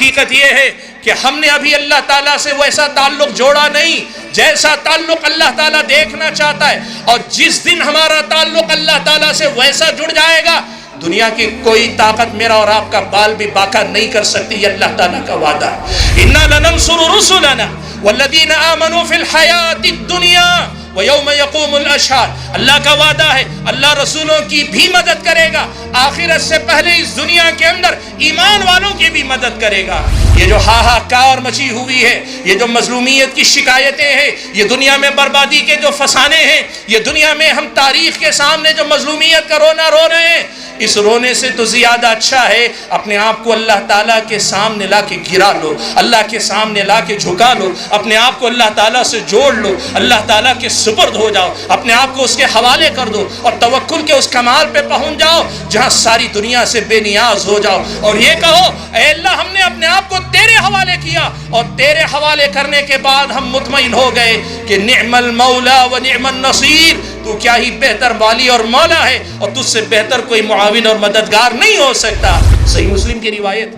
حقیقت یہ ہے کہ ہم نے ابھی اللہ تعالیٰ سے ویسا تعلق جوڑا نہیں جیسا تعلق اللہ تعالیٰ دیکھنا چاہتا ہے، اور جس دن ہمارا تعلق اللہ تعالیٰ سے ویسا جڑ جائے گا، دنیا کی کوئی طاقت میرا اور آپ کا بال بھی باقا نہیں کر سکتی. یہ اللہ تعالیٰ کا وعدہ ہے. اِنَّا لَنَنصُرُ رُسُلَنَا وَالَّذِينَ آمَنُوا فِي الْحَيَاةِ الدُّنْيَا وَيَوْمَ يَقُومُ الْأَشْهَادُ. اللہ کا وعدہ ہے اللہ رسولوں کی بھی مدد کرے گا، آخرت سے پہلے اس دنیا کے اندر ایمان والوں کی بھی مدد کرے گا. یہ جو ہاہاکار مچی ہوئی ہے، یہ جو مظلومیت کی شکایتیں ہیں، یہ دنیا میں بربادی کے جو فسانے ہیں، یہ دنیا میں ہم تاریخ کے سامنے جو مظلومیت کا رونا رو رہے ہیں، اس رونے سے تو زیادہ اچھا ہے اپنے آپ کو اللہ تعالیٰ کے سامنے لا کے گرا لو، اللہ کے سامنے لا کے جھکا لو، اپنے آپ کو اللہ تعالیٰ سے جوڑ لو، اللہ تعالیٰ کے سپرد ہو جاؤ، اپنے آپ کو اس کے حوالے کر دو اور توکل کے اس کمال پہ پہنچ جاؤ جہاں ساری دنیا سے بے نیاز ہو جاؤ، اور یہ کہو اے اللہ ہم نے اپنے آپ کو تیرے حوالے کیا، اور تیرے حوالے کرنے کے بعد ہم مطمئن ہو گئے کہ نعم المولا و نعم النصیر، تو کیا ہی بہتر والی اور مولا ہے، اور تجھ سے بہتر کوئی معاون اور مددگار نہیں ہو سکتا. صحیح مسلم کی روایت،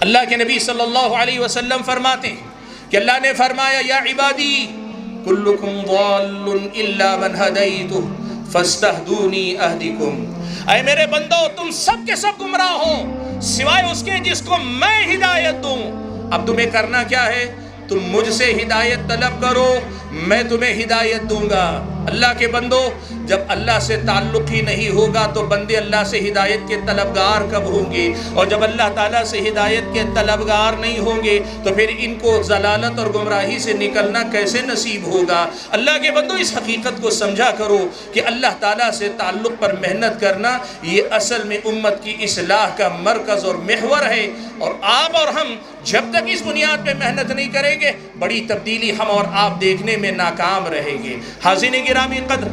اللہ کے نبی صلی اللہ علیہ وسلم فرماتے ہیں کہ اللہ نے فرمایا یا عبادی کلکم ضال الا من ہدیتہ فاستہدونی اہدکم. اے میرے بندو تم سب کے سب گمراہ ہو سوائے اس کے جس کو میں ہدایت دوں. اب تمہیں کرنا کیا ہے؟ تم مجھ سے ہدایت طلب کرو، میں تمہیں ہدایت دوں گا. اللہ کے بندو جب اللہ سے تعلق ہی نہیں ہوگا تو بندے اللہ سے ہدایت کے طلبگار کب ہوں گے؟ اور جب اللہ تعالیٰ سے ہدایت کے طلبگار نہیں ہوں گے تو پھر ان کو ضلالت اور گمراہی سے نکلنا کیسے نصیب ہوگا؟ اللہ کے بندو اس حقیقت کو سمجھا کرو کہ اللہ تعالیٰ سے تعلق پر محنت کرنا یہ اصل میں امت کی اصلاح کا مرکز اور محور ہے، اور آپ اور ہم جب تک اس بنیاد پہ محنت نہیں کریں گے بڑی تبدیلی ہم اور آپ دیکھنے میں ناکام رہیں گے. حاضرین گرامی قدر،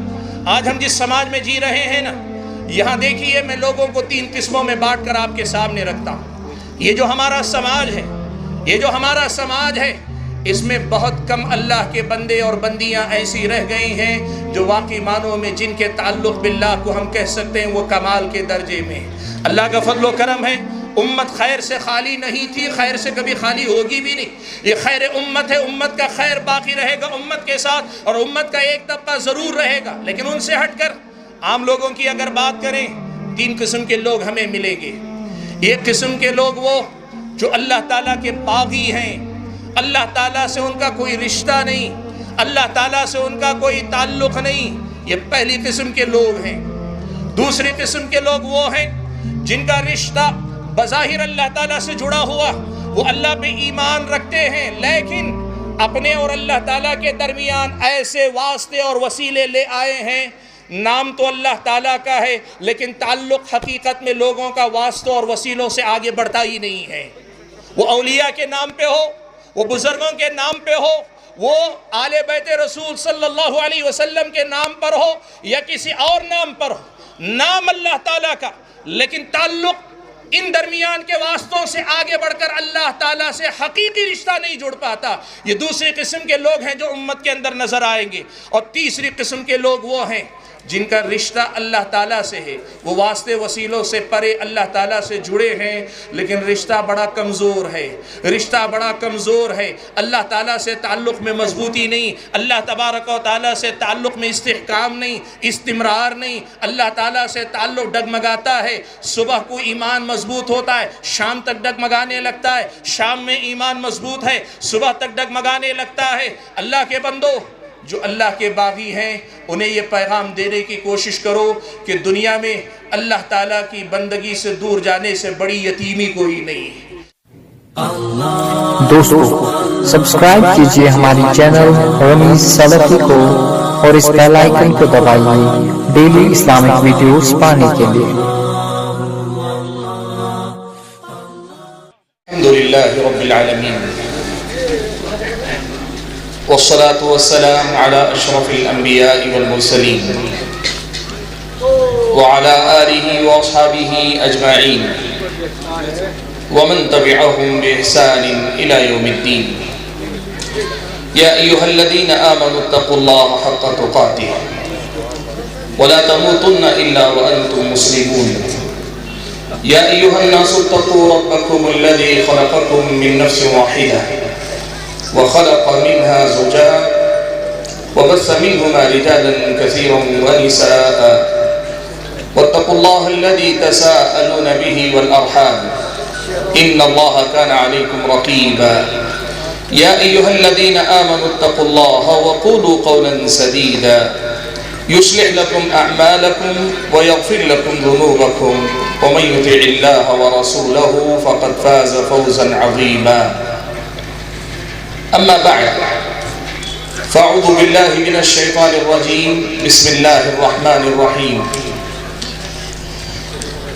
آج ہم جس سماج میں جی رہے ہیں نا، یہاں دیکھیے میں لوگوں کو 3 قسموں میں بانٹ کر آپ کے سامنے رکھتا ہوں. یہ جو ہمارا سماج ہے اس میں بہت کم اللہ کے بندے اور بندیاں ایسی رہ گئی ہیں جو واقعی معنوں میں جن کے تعلق باللہ کو ہم کہہ سکتے ہیں وہ کمال کے درجے میں. اللہ کا فضل و کرم ہے، امت خیر سے خالی نہیں تھی، خیر سے کبھی خالی ہوگی بھی نہیں. یہ خیر امت ہے، امت کا خیر باقی رہے گا امت کے ساتھ، اور امت کا ایک طبقہ ضرور رہے گا. لیکن ان سے ہٹ کر عام لوگوں کی اگر بات کریں 3 قسم کے لوگ ہمیں ملیں گے. ایک قسم کے لوگ وہ جو اللہ تعالیٰ کے باغی ہیں، اللہ تعالیٰ سے ان کا کوئی رشتہ نہیں، اللہ تعالیٰ سے ان کا کوئی تعلق نہیں، یہ پہلی قسم کے لوگ ہیں. دوسری قسم کے لوگ وہ ہیں جن کا رشتہ بظاہر اللہ تعالیٰ سے جڑا ہوا، وہ اللہ پہ ایمان رکھتے ہیں لیکن اپنے اور اللہ تعالیٰ کے درمیان ایسے واسطے اور وسیلے لے آئے ہیں، نام تو اللہ تعالیٰ کا ہے لیکن تعلق حقیقت میں لوگوں کا واسطوں اور وسیلوں سے آگے بڑھتا ہی نہیں ہے. وہ اولیاء کے نام پہ ہو، وہ بزرگوں کے نام پہ ہو، وہ آل بیت رسول صلی اللہ علیہ وسلم کے نام پر ہو یا کسی اور نام پر ہو، نام اللہ تعالیٰ کا لیکن تعلق ان درمیان کے واسطوں سے آگے بڑھ کر اللہ تعالیٰ سے حقیقی رشتہ نہیں جڑ پاتا. یہ دوسری قسم کے لوگ ہیں جو امت کے اندر نظر آئیں گے. اور تیسری قسم کے لوگ وہ ہیں جن کا رشتہ اللہ تعالیٰ سے ہے، وہ واسطے وسیلوں سے پرے اللہ تعالیٰ سے جڑے ہیں لیکن رشتہ بڑا کمزور ہے، اللہ تعالیٰ سے تعلق میں مضبوطی نہیں، اللہ تبارک و تعالیٰ سے تعلق میں استحکام نہیں، استمرار نہیں. اللہ تعالیٰ سے تعلق ڈگمگاتا ہے، صبح کو ایمان مضبوط ہوتا ہے، شام تک ڈگمگانے لگتا ہے، شام میں ایمان مضبوط ہے، صبح تک ڈگمگانے لگتا ہے. اللہ کے بندو جو اللہ کے باغی ہیں انہیں یہ پیغام دینے کی کوشش کرو کہ دنیا میں اللہ تعالیٰ کی بندگی سے دور جانے سے بڑی یتیمی کوئی نہیں ہے. دوستو سبسکرائب کیجئے ہماری چینل رمیز سلفی کو اور اس بیل آئیکن کو دبائیے ڈیلی اسلامک ویڈیوز پانے کے لیے. الحمدللہ رب العالمین والصلاة والسلام على أشرف الأنبياء والمرسلين وعلى آله وأصحابه أجمعين ومن تبعهم بإحسان إلى يوم الدين. يا أيها الذين آمنوا اتقوا الله حق تقاته ولا تموتن إلا وأنتم مسلمون. يا أيها الناس اتقوا ربكم الذي خلقكم من نفس واحدة وخلق منها زوجها وبث منهما رجالا كثيرا ونساء واتقوا الله الذي تساءلون به والأرحام إن الله كان عليكم رقيبا يا أيها الذين آمنوا اتقوا الله وقولوا قولا سديدا يصلح لكم أعمالكم ويغفر لكم ذنوبكم ومن يطع الله ورسوله فقد فاز فوزا عظيما أما بعد فأعوذ بالله من الشيطان الرجيم بسم الله الرحمن الرحيم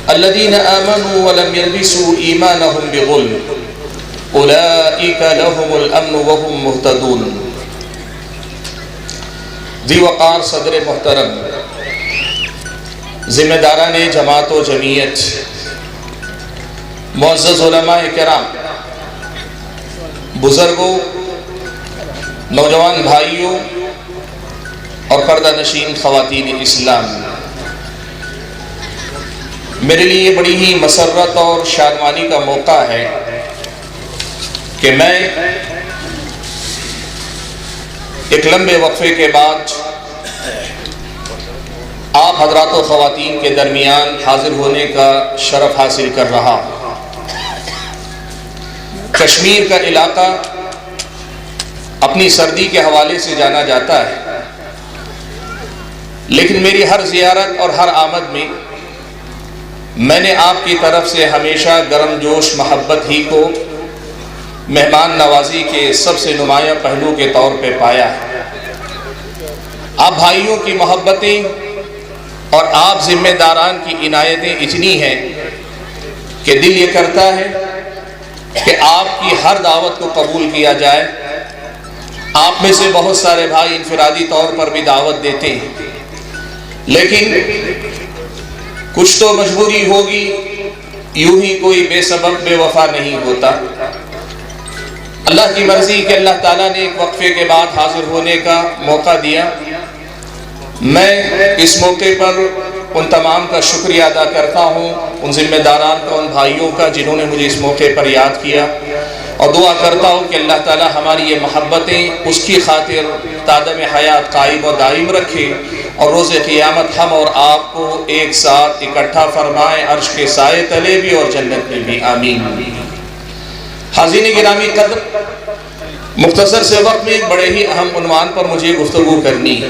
الذين آمنوا ولم يلبسوا إيمانهم بظلم أولئك لهم الأمن وهم مهتدون ذی وقار صدر محترم، ذمہ داران جماعت و جمعیت، معزز علماء کرام، بزرگوں، نوجوان بھائیوں اور پردہ نشین خواتین اسلام، میرے لیے یہ بڑی ہی مسرت اور شادمانی کا موقع ہے کہ میں ایک لمبے وقفے کے بعد آپ حضرات و خواتین کے درمیان حاضر ہونے کا شرف حاصل کر رہا ہوں۔ کشمیر کا علاقہ اپنی سردی کے حوالے سے جانا جاتا ہے، لیکن میری ہر زیارت اور ہر آمد میں نے آپ کی طرف سے ہمیشہ گرم جوش محبت ہی کو مہمان نوازی کے سب سے نمایاں پہلو کے طور پہ پایا ہے۔ آپ بھائیوں کی محبتیں اور آپ ذمہ داران کی عنایتیں اتنی ہیں کہ دل یہ کرتا ہے کہ آپ کی ہر دعوت کو قبول کیا جائے۔ آپ میں سے بہت سارے بھائی انفرادی طور پر بھی دعوت دیتے ہیں، لیکن کچھ تو مجبوری ہوگی، یوں ہی کوئی بے سبب بے وفا نہیں ہوتا۔ اللہ کی مرضی کہ اللہ تعالیٰ نے ایک وقفے کے بعد حاضر ہونے کا موقع دیا۔ میں اس موقع پر ان تمام کا شکریہ ادا کرتا ہوں، ان ذمہ داران کا، ان بھائیوں کا جنہوں نے مجھے اس موقع پر یاد کیا، اور دعا کرتا ہوں کہ اللہ تعالیٰ ہماری یہ محبتیں اس کی خاطر تادم حیات قائم و دائم رکھے، اور روز قیامت ہم اور آپ کو ایک ساتھ اکٹھا فرمائے، عرش کے سائے تلے بھی اور جنت میں بھی، آمین۔ حاضرین گرامی قدر، مختصر سے وقت میں ایک بڑے ہی اہم عنوان پر مجھے گفتگو کرنی ہے۔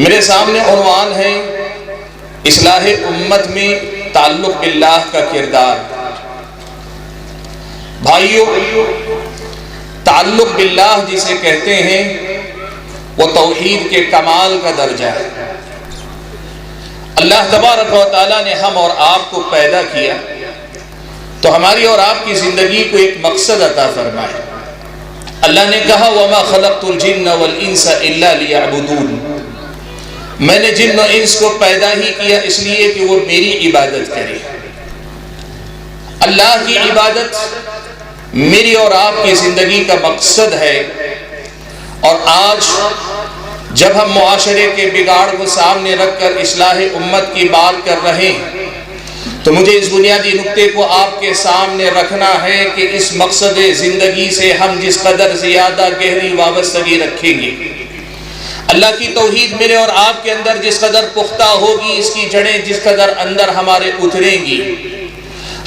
میرے سامنے عنوان ہے اصلاح امت میں تعلق باللہ کا کردار۔ بھائیو، تعلق باللہ جسے کہتے ہیں وہ توحید کے کمال کا درجہ ہے۔ اللہ تبارک و تعالیٰ نے ہم اور آپ کو پیدا کیا تو ہماری اور آپ کی زندگی کو ایک مقصد عطا فرمایا۔ اللہ نے کہا وَمَا خَلَقْتُ الْجِنَّ وَالْإِنسَ إِلَّا لِيَعْبُدُونِ، میں نے جن و انس کو پیدا ہی کیا اس لیے کہ وہ میری عبادت کرے۔ اللہ کی عبادت میری اور آپ کی زندگی کا مقصد ہے، اور آج جب ہم معاشرے کے بگاڑ کو سامنے رکھ کر اصلاح امت کی بات کر رہے ہیں تو مجھے اس بنیادی نقطے کو آپ کے سامنے رکھنا ہے کہ اس مقصد زندگی سے ہم جس قدر زیادہ گہری وابستگی رکھیں گے، اللہ کی توحید میرے اور آپ کے اندر جس قدر پختہ ہوگی، اس کی جڑیں جس قدر اندر ہمارے اتریں گی،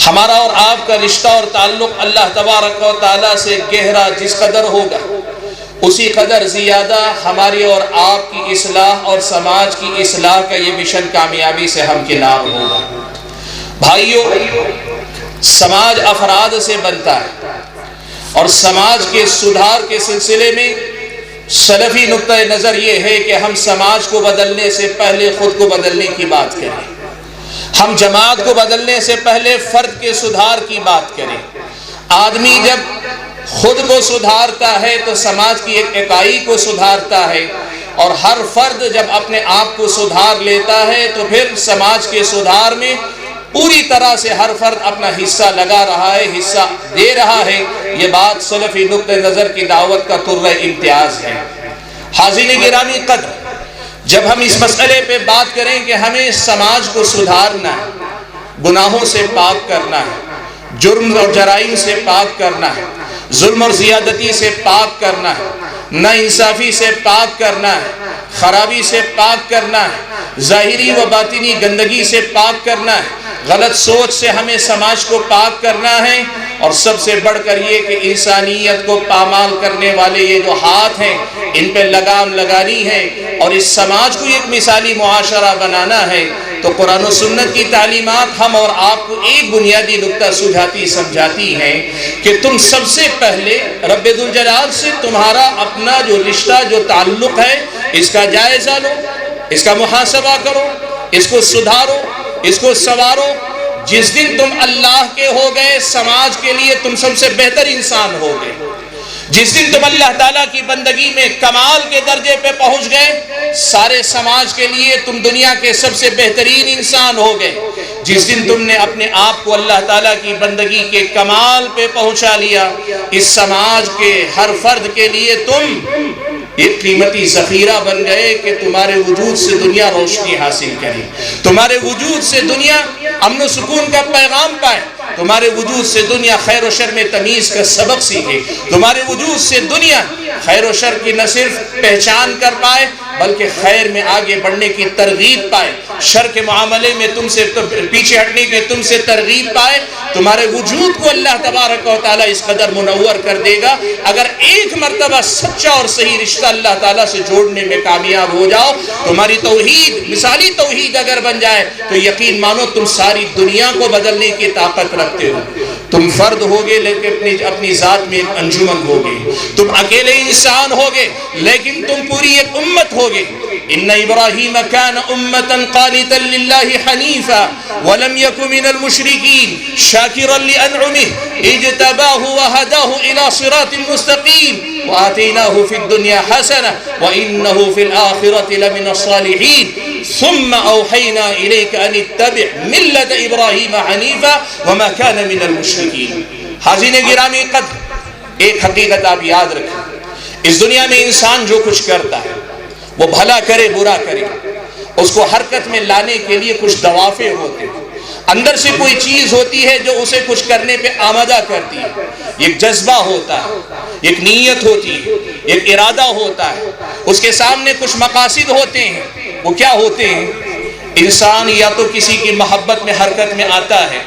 ہمارا اور آپ کا رشتہ اور تعلق اللہ تبارک و تعالیٰ سے گہرا جس قدر ہوگا، اسی قدر زیادہ ہماری اور آپ کی اصلاح اور سماج کی اصلاح کا یہ مشن کامیابی سے ہمکنار ہوگا۔ بھائیو، سماج افراد سے بنتا ہے، اور سماج کے سدھار کے سلسلے میں سلفی نقطہ نظر یہ ہے کہ ہم سماج کو بدلنے سے پہلے خود کو بدلنے کی بات کریں، ہم جماعت کو بدلنے سے پہلے فرد کے سدھار کی بات کریں۔ آدمی جب خود کو سدھارتا ہے تو سماج کی ایک اکائی کو سدھارتا ہے، اور ہر فرد جب اپنے آپ کو سدھار لیتا ہے تو پھر سماج کے سدھار میں پوری طرح سے ہر فرد اپنا حصہ لگا رہا ہے، حصہ دے رہا ہے۔ یہ بات سلفی نقطہ نظر کی دعوت کا طرز امتیاز ہے۔ حاضرین گرامی قدر، جب ہم اس مسئلے پہ بات کریں کہ ہمیں سماج کو سدھارنا ہے، گناہوں سے پاک کرنا ہے، جرم اور جرائم سے پاک کرنا ہے، ظلم اور زیادتی سے پاک کرنا ہے، ناانصافی سے پاک کرنا ہے، خرابی سے پاک کرنا ہے، ظاہری و باطنی گندگی سے پاک کرنا ہے، غلط سوچ سے ہمیں سماج کو پاک کرنا ہے، اور سب سے بڑھ کر یہ کہ انسانیت کو پامال کرنے والے یہ جو ہاتھ ہیں ان پہ لگام لگانی ہے اور اس سماج کو ایک مثالی معاشرہ بنانا ہے۔ تو قرآن و سنت کی تعلیمات ہم اور آپ کو ایک بنیادی نقطہ سجھاتی سمجھاتی ہیں کہ تم سب سے پہلے رب ذوالجلال سے تمہارا اپنا جو رشتہ جو تعلق ہے اس کا جائزہ لو، اس کا محاسبہ کرو، اس کو سدھارو، اس کو سنوارو۔ جس دن تم اللہ کے ہو گئے سماج کے لیے تم سب سے بہتر انسان ہو گئے، جس دن تم اللہ تعالیٰ کی بندگی میں کمال کے درجے پہ پہنچ گئے سارے سماج کے لیے تم دنیا کے سب سے بہترین انسان ہو گئے، جس دن تم نے اپنے آپ کو اللہ تعالیٰ کی بندگی کے کمال پہ پہنچا لیا اس سماج کے ہر فرد کے لیے تم ایک قیمتی ذخیرہ بن گئے کہ تمہارے وجود سے دنیا روشنی حاصل کرے، تمہارے وجود سے دنیا امن و سکون کا پیغام پائے، تمہارے وجود سے دنیا خیر و شر میں تمیز کا سبق سیکھے، تمہارے وجود سے دنیا خیر و شر کی نہ صرف پہچان کر پائے بلکہ خیر میں آگے بڑھنے کی ترغیب پائے، شر کے معاملے میں تم سے پیچھے ہٹنے کی تم سے ترغیب پائے۔ تمہارے وجود کو اللہ تبارک و تعالیٰ اس قدر منور کر دے گا اگر ایک مرتبہ سچا اور صحیح رشتہ اللہ تعالیٰ سے جوڑنے میں کامیاب ہو جاؤ، تمہاری توحید مثالی توحید اگر بن جائے تو یقین مانو تم ساری دنیا کو بدلنے کی طاقت رکھتے ہو۔ تم فرد ہوگے لیکن اپنی ذات میں ایک انجمن ہوگے، تم اکیلے انسان ہوگے لیکن تم پوری ایک امت ہوگے۔ ان ابراہیم کان امتا قانتا للہ حنیفا ولم یک من المشرکین شاکرا لانعمہ اجتباہ وہداہ الى صراط مستقیم وآتیناہ فی الدنیا حسنہ وانہ فی الآخرة لمن الصالحین ثم اوحینا الیک ان اتبع ملت ابراہیم حنیفا وما کان من المشرکین۔ حاضرین گرامی قدر، ایک حقیقت آپ یاد رکھیں، اس دنیا میں انسان جو کچھ کرتا ہے وہ بھلا کرے برا کرے، اس کو حرکت میں لانے کے لیے کچھ دوافع ہوتے ہیں، اندر سے کوئی چیز ہوتی ہے جو اسے کچھ کرنے پہ آمادہ کرتی ہے، ایک جذبہ ہوتا ہے، ایک نیت ہوتی ہے، ایک ارادہ ہوتا ہے، اس کے سامنے کچھ مقاصد ہوتے ہیں۔ وہ کیا ہوتے ہیں؟ انسان یا تو کسی کی محبت میں حرکت میں آتا ہے،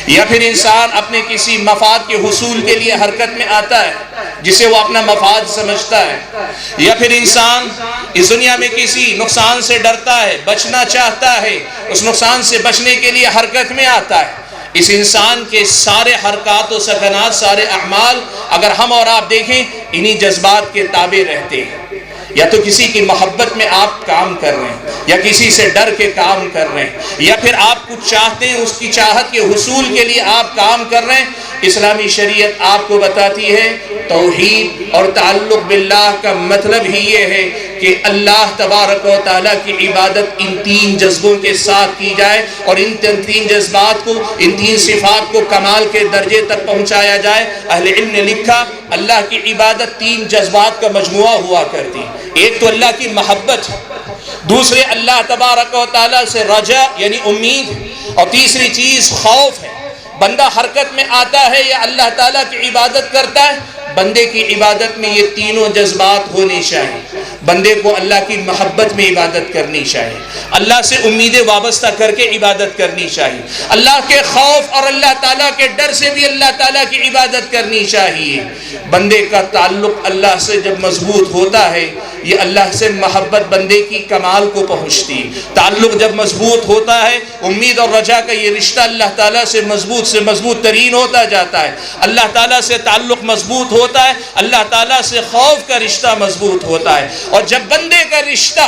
یا پھر انسان اپنے کسی مفاد کے حصول کے لیے حرکت میں آتا ہے جسے وہ اپنا مفاد سمجھتا ہے، یا پھر انسان اس دنیا میں کسی نقصان سے ڈرتا ہے، بچنا چاہتا ہے، اس نقصان سے بچنے کے لیے حرکت میں آتا ہے۔ اس انسان کے سارے حرکات و سکنات، سارے اعمال اگر ہم اور آپ دیکھیں انہی جذبات کے تابع رہتے ہیں۔ یا تو کسی کی محبت میں آپ کام کر رہے ہیں، یا کسی سے ڈر کے کام کر رہے ہیں، یا پھر آپ کچھ چاہتے ہیں اس کی چاہت کے حصول کے لیے آپ کام کر رہے ہیں۔ اسلامی شریعت آپ کو بتاتی ہے توحید اور تعلق باللہ کا مطلب ہی یہ ہے کہ اللہ تبارک و تعالیٰ کی عبادت ان تین جذبوں کے ساتھ کی جائے اور ان تین جذبات کو، ان تین صفات کو کمال کے درجے تک پہنچایا جائے۔ اہل علم نے لکھا اللہ کی عبادت تین جذبات کا مجموعہ ہوا کرتی، ایک تو اللہ کی محبت، دوسرے اللہ تبارک و تعالیٰ سے رجا یعنی امید، اور تیسری چیز خوف ہے۔ بندہ حرکت میں آتا ہے یا اللہ تعالیٰ کی عبادت کرتا ہے، بندے کی عبادت میں یہ تینوں جذبات ہونے چاہیے۔ بندے کو اللہ کی محبت میں عبادت کرنی چاہیے، اللہ سے امیدیں وابستہ کر کے عبادت کرنی چاہیے، اللہ کے خوف اور اللہ تعالیٰ کے ڈر سے بھی اللہ تعالیٰ کی عبادت کرنی چاہیے۔ بندے کا تعلق اللہ سے جب مضبوط ہوتا ہے، یہ اللہ سے محبت بندے کی کمال کو پہنچتی ہے۔ تعلق جب مضبوط ہوتا ہے، امید اور رجا کا یہ رشتہ اللہ تعالیٰ سے مضبوط ترین ہوتا جاتا ہے۔ اللہ تعالیٰ سے تعلق مضبوط ہوتا ہے، اللہ تعالیٰ سے خوف کا رشتہ مضبوط ہوتا ہے۔ اور جب بندے کا رشتہ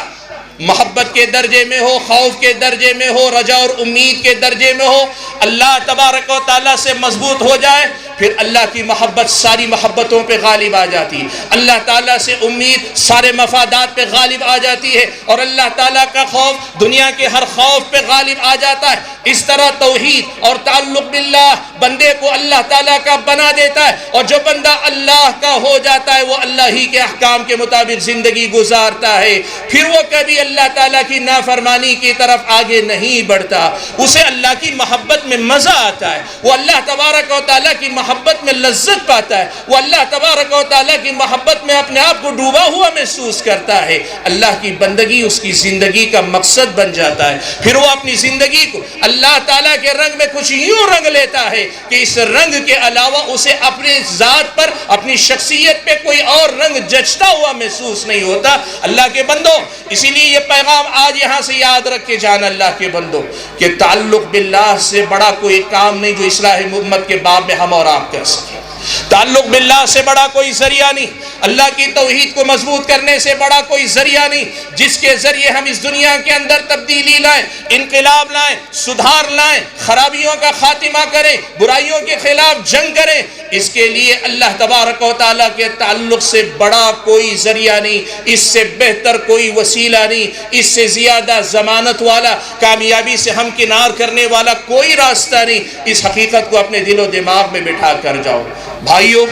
محبت کے درجے میں ہو، خوف کے درجے میں ہو، رجا اور امید کے درجے میں ہو، اللہ تبارک و تعالیٰ سے مضبوط ہو جائے، پھر اللہ کی محبت ساری محبتوں پہ غالب آ جاتی ہے، اللہ تعالیٰ سے امید سارے مفادات پہ غالب آ جاتی ہے، اور اللہ تعالیٰ کا خوف دنیا کے ہر خوف پہ غالب آ جاتا ہے۔ اس طرح توحید اور تعلق باللہ بندے کو اللہ تعالیٰ کا بنا دیتا ہے، اور جو بندہ اللہ کا ہو جاتا ہے وہ اللہ ہی کے احکام کے مطابق زندگی گزارتا ہے، پھر وہ کبھی اللہ تعالیٰ کی نافرمانی کی طرف آگے نہیں بڑھتا، اسے اللہ کی محبت میں مزہ آتا ہے، وہ اللہ تبارک و تعالیٰ کی محبت میں لذت پاتا ہے، وہ اللہ تبارک و تعالیٰ کی محبت میں اپنے آپ کو ڈوبا ہوا محسوس کرتا ہے، اللہ کی بندگی اس کی زندگی کا مقصد بن جاتا ہے، پھر وہ اپنی زندگی کو اللہ تعالیٰ کے رنگ میں کچھ یوں رنگ لیتا ہے کہ اس رنگ کے علاوہ اسے اپنے ذات پر اپنی شخصیت پہ کوئی اور رنگ جچتا ہوا محسوس نہیں ہوتا۔ اللہ کے بندوں، اسی لیے یہ پیغام آج یہاں سے یاد رکھ کے جانا اللہ کے بندوں کہ تعلق باللہ سے بڑا کوئی کام نہیں جو اصلاح امت کے باب میں ہم اور آپ کر سکیں۔ تعلق باللہ سے بڑا کوئی ذریعہ نہیں، اللہ کی توحید کو مضبوط کرنے سے بڑا کوئی ذریعہ نہیں، جس کے ذریعے ہم اس دنیا کے اندر تبدیلی لائیں، انقلاب لائیں، سدھار لائیں، خرابیوں کا خاتمہ کریں، برائیوں کے خلاف جنگ کریں۔ اس کے لیے اللہ تبارک و تعالیٰ کے تعلق سے بڑا کوئی ذریعہ نہیں، اس سے بہتر کوئی وسیلہ نہیں، اس سے زیادہ ضمانت والا، کامیابی سے ہمکنار کرنے والا کوئی راستہ نہیں۔ اس حقیقت کو اپنے دل و دماغ میں بٹھا کر جاؤ۔ بھائیو،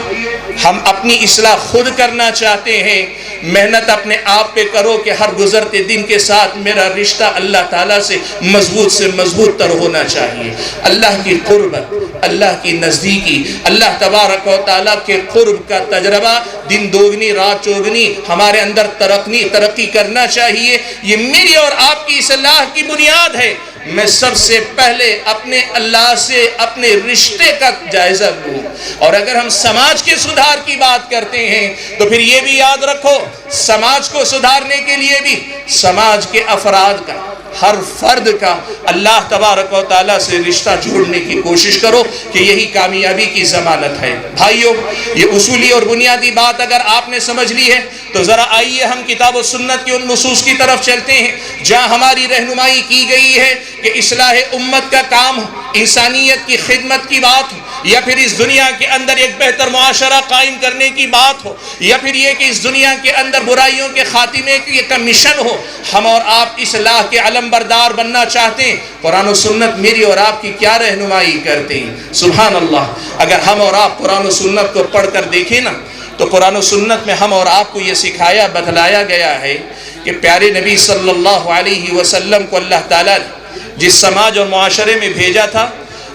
ہم اپنی اصلاح خود کرنا چاہتے ہیں، محنت اپنے آپ پہ کرو کہ ہر گزرتے دن کے ساتھ میرا رشتہ اللہ تعالیٰ سے مضبوط تر ہونا چاہیے۔ اللہ کی قربت، اللہ کی نزدیکی، اللہ تبارک و تعالیٰ کے قرب کا تجربہ دن دوگنی رات چوگنی ہمارے اندر ترقی کرنا چاہیے۔ یہ میری اور آپ کی اصلاح کی بنیاد ہے۔ میں سب سے پہلے اپنے اللہ سے اپنے رشتے کا جائزہ لوں، اور اگر ہم سماج کے سدھار کی بات کرتے ہیں تو پھر یہ بھی یاد رکھو، سماج کو سدھارنے کے لیے بھی سماج کے افراد کا، ہر فرد کا اللہ تبارک و تعالیٰ سے رشتہ جوڑنے کی کوشش کرو کہ یہی کامیابی کی ضمانت ہے۔ بھائیو، یہ اصولی اور بنیادی بات اگر آپ نے سمجھ لی ہے تو ذرا آئیے ہم کتاب و سنت کی ان نصوص کی طرف چلتے ہیں جہاں ہماری رہنمائی کی گئی ہے کہ اصلاح امت کا کام ہو، انسانیت کی خدمت کی بات ہو، یا پھر اس دنیا کے اندر ایک بہتر معاشرہ قائم کرنے کی بات ہو، یا پھر یہ کہ اس دنیا کے اندر برائیوں کے خاتمے کی ایک مشن ہو، ہم اور آپ اصلاح کے علم بردار بننا چاہتے ہیں۔ قرآن و سنت میری اور آپ کی کیا رہنمائی کرتے ہیں؟ سبحان اللہ، اگر ہم اور آپ قرآن و سنت کو پڑھ کر دیکھیں نا تو قرآن و سنت میں ہم اور آپ کو یہ سکھایا بتلایا گیا ہے کہ پیارے نبی صلی اللہ علیہ وسلم کو اللہ تعالیٰ نے جس سماج اور معاشرے میں بھیجا تھا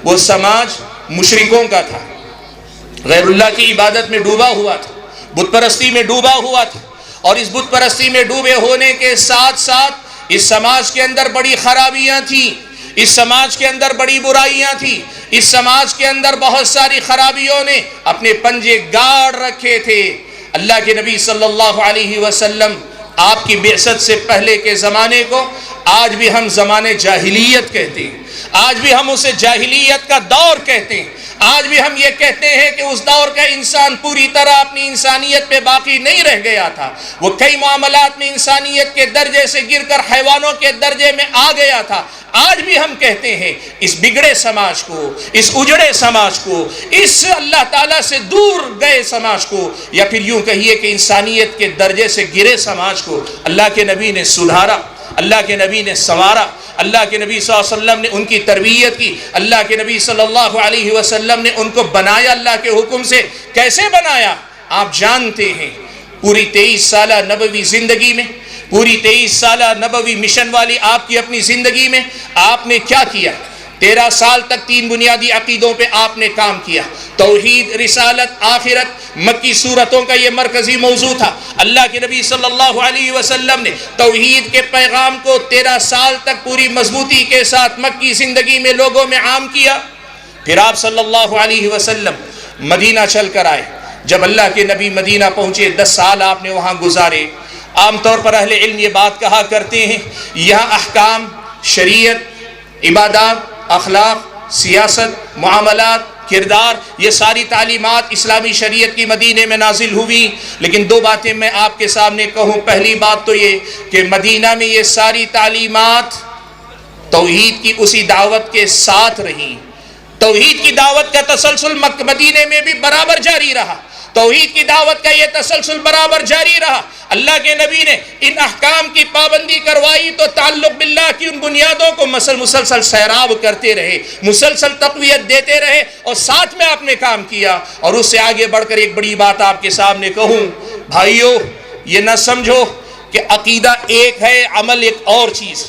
وہ سماج مشرکوں کا تھا، غیر اللہ کی عبادت میں ڈوبا ہوا تھا، بت پرستی میں ڈوبا ہوا تھا، اور اس بت پرستی میں ڈوبے ہونے کے ساتھ ساتھ اس سماج کے اندر بڑی خرابیاں تھیں، اس سماج کے اندر بڑی برائیاں تھیں، اس سماج کے اندر بہت ساری خرابیوں نے اپنے پنجے گاڑ رکھے تھے۔ اللہ کے نبی صلی اللہ علیہ وسلم آپ کی بعثت سے پہلے کے زمانے کو آج بھی ہم زمانے جاہلیت کہتے ہیں، آج بھی ہم اسے جاہلیت کا دور کہتے ہیں، آج بھی ہم یہ کہتے ہیں کہ اس دور کا انسان پوری طرح اپنی انسانیت پہ باقی نہیں رہ گیا تھا، وہ کئی معاملات میں انسانیت کے درجے سے گر کر حیوانوں کے درجے میں آ گیا تھا۔ آج بھی ہم کہتے ہیں اس بگڑے سماج کو، اس اجڑے سماج کو، اس اللہ تعالیٰ سے دور گئے سماج کو، یا پھر یوں کہیے کہ انسانیت کے درجے سے گرے سماج کو اللہ کے نبی نے سدھارا، اللہ کے نبی نے سنوارا، اللہ کے نبی صلی اللہ علیہ وسلم نے ان کی تربیت کی، اللہ کے نبی صلی اللہ علیہ وسلم نے ان کو بنایا اللہ کے حکم سے۔ کیسے بنایا آپ جانتے ہیں، پوری 23 سالہ نبوی زندگی میں، پوری 23 سالہ نبوی مشن والی آپ کی اپنی زندگی میں آپ نے کیا کیا؟ 13 سال تک 3 بنیادی عقیدوں پہ آپ نے کام کیا، توحید، رسالت، آخرت۔ مکی صورتوں کا یہ مرکزی موضوع تھا۔ اللہ کے نبی صلی اللہ علیہ وسلم نے توحید کے پیغام کو 13 سال تک پوری مضبوطی کے ساتھ مکی زندگی میں لوگوں میں عام کیا۔ پھر آپ صلی اللہ علیہ وسلم مدینہ چل کر آئے۔ جب اللہ کے نبی مدینہ پہنچے 10 سال آپ نے وہاں گزارے۔ عام طور پر اہل علم یہ بات کہا کرتے ہیں یہاں احکام، شریعت، عبادات، اخلاق، سیاست، معاملات، کردار، یہ ساری تعلیمات اسلامی شریعت کی مدینے میں نازل ہوئی۔ لیکن 2 باتیں میں آپ کے سامنے کہوں۔ پہلی بات تو یہ کہ مدینہ میں یہ ساری تعلیمات توحید کی اسی دعوت کے ساتھ رہیں، توحید کی دعوت کا تسلسل مدینے میں بھی برابر جاری رہا، توحید کی دعوت کا یہ تسلسل برابر جاری رہا۔ اللہ کے نبی نے ان احکام کی پابندی کروائی تو تعلق باللہ کی ان بنیادوں کو مسلسل سیراب کرتے رہے، مسلسل تقویت دیتے رہے، اور ساتھ میں آپ نے کام کیا۔ اور اس سے آگے بڑھ کر ایک بڑی بات آپ کے سامنے کہوں، بھائیو یہ نہ سمجھو کہ عقیدہ ایک ہے عمل ایک اور چیز،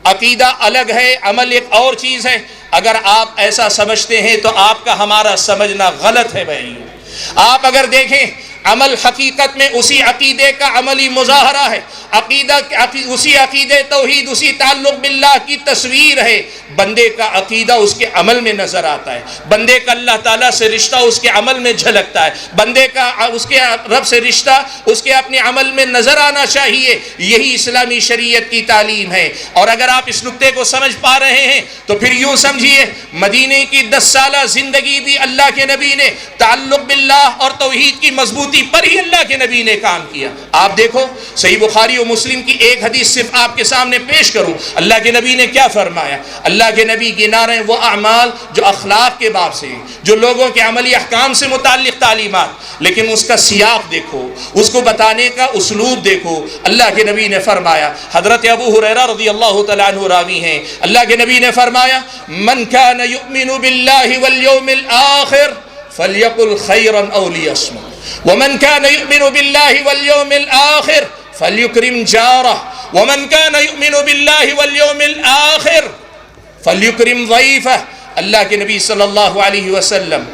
عقیدہ الگ ہے عمل ایک اور چیز ہے۔ اگر آپ ایسا سمجھتے ہیں تو آپ کا ہمارا سمجھنا غلط ہے بھائیو۔ آپ اگر دیکھیں عمل حقیقت میں اسی عقیدے کا عملی مظاہرہ ہے، اسی عقیدے توحید، اسی تعلق باللہ کی تصویر ہے۔ بندے کا عقیدہ اس کے عمل میں نظر آتا ہے، بندے کا اللہ تعالیٰ سے رشتہ اس کے عمل میں جھلکتا ہے، بندے کا اس کے رب سے رشتہ اس کے اپنے عمل میں نظر آنا چاہیے۔ یہی اسلامی شریعت کی تعلیم ہے۔ اور اگر آپ اس نقطے کو سمجھ پا رہے ہیں تو پھر یوں سمجھیے مدینے کی 10 سالہ زندگی بھی اللہ کے نبی نے تعلق باللہ اور توحید کی مضبوطی پر ہی اللہ کے نبی نے کام کیا۔ آپ دیکھو صحیح بخاری و مسلم کی ایک حدیث صرف آپ کے سامنے پیش کروں، اللہ کے نبی نے کیا فرمایا۔ اللہ کے نبی گنا رہے ہیں وہ اعمال جو اخلاق کے باب سے ہیں، جو لوگوں کے عملی احکام سے متعلق تعلیمات، لیکن اس کا سیاق دیکھو، اس کو بتانے کا اسلوب دیکھو۔ اللہ کے نبی نے فرمایا، حضرت ابو ہریرہ رضی اللہ تعالیٰ عنہ راوی ہیں، اللہ کے نبی نے فرمایا من کان یؤمن باللہ والیوم الآخر فلیقل خیرا او لیصمت ومن کان یؤمن باللہ والیوم الآخر فلیکرم جارہ ومن کان یؤمن باللہ والیوم الآخر فلیکرم ضیفہ۔ اللہ کے نبی صلی اللہ علیہ وسلم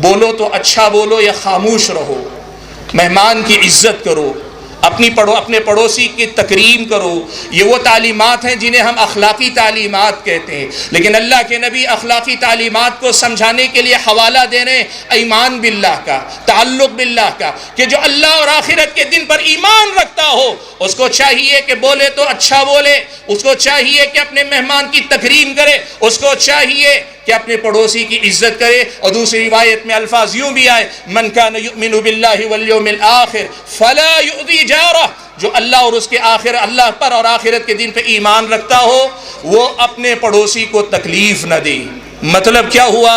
بولو تو اچھا بولو یا خاموش رہو، مہمان کی عزت کرو، اپنے پڑوسی کی تکریم کرو، یہ وہ تعلیمات ہیں جنہیں ہم اخلاقی تعلیمات کہتے ہیں۔ لیکن اللہ کے نبی اخلاقی تعلیمات کو سمجھانے کے لیے حوالہ دے رہے ہیں ایمان باللہ کا، تعلق باللہ کا، کہ جو اللہ اور آخرت کے دن پر ایمان رکھتا ہو اس کو چاہیے کہ بولے تو اچھا بولے، اس کو چاہیے کہ اپنے مہمان کی تکریم کرے، اس کو چاہیے کہ اپنے پڑوسی کی عزت کرے۔ اور دوسری روایت میں الفاظ یوں بھی آئے من کان یؤمن باللہ والیوم الآخر فلا یؤذی جارہ، جو اللہ اور اس کے اللہ پر اور آخرت کے دن پہ ایمان رکھتا ہو وہ اپنے پڑوسی کو تکلیف نہ دے۔ مطلب کیا ہوا؟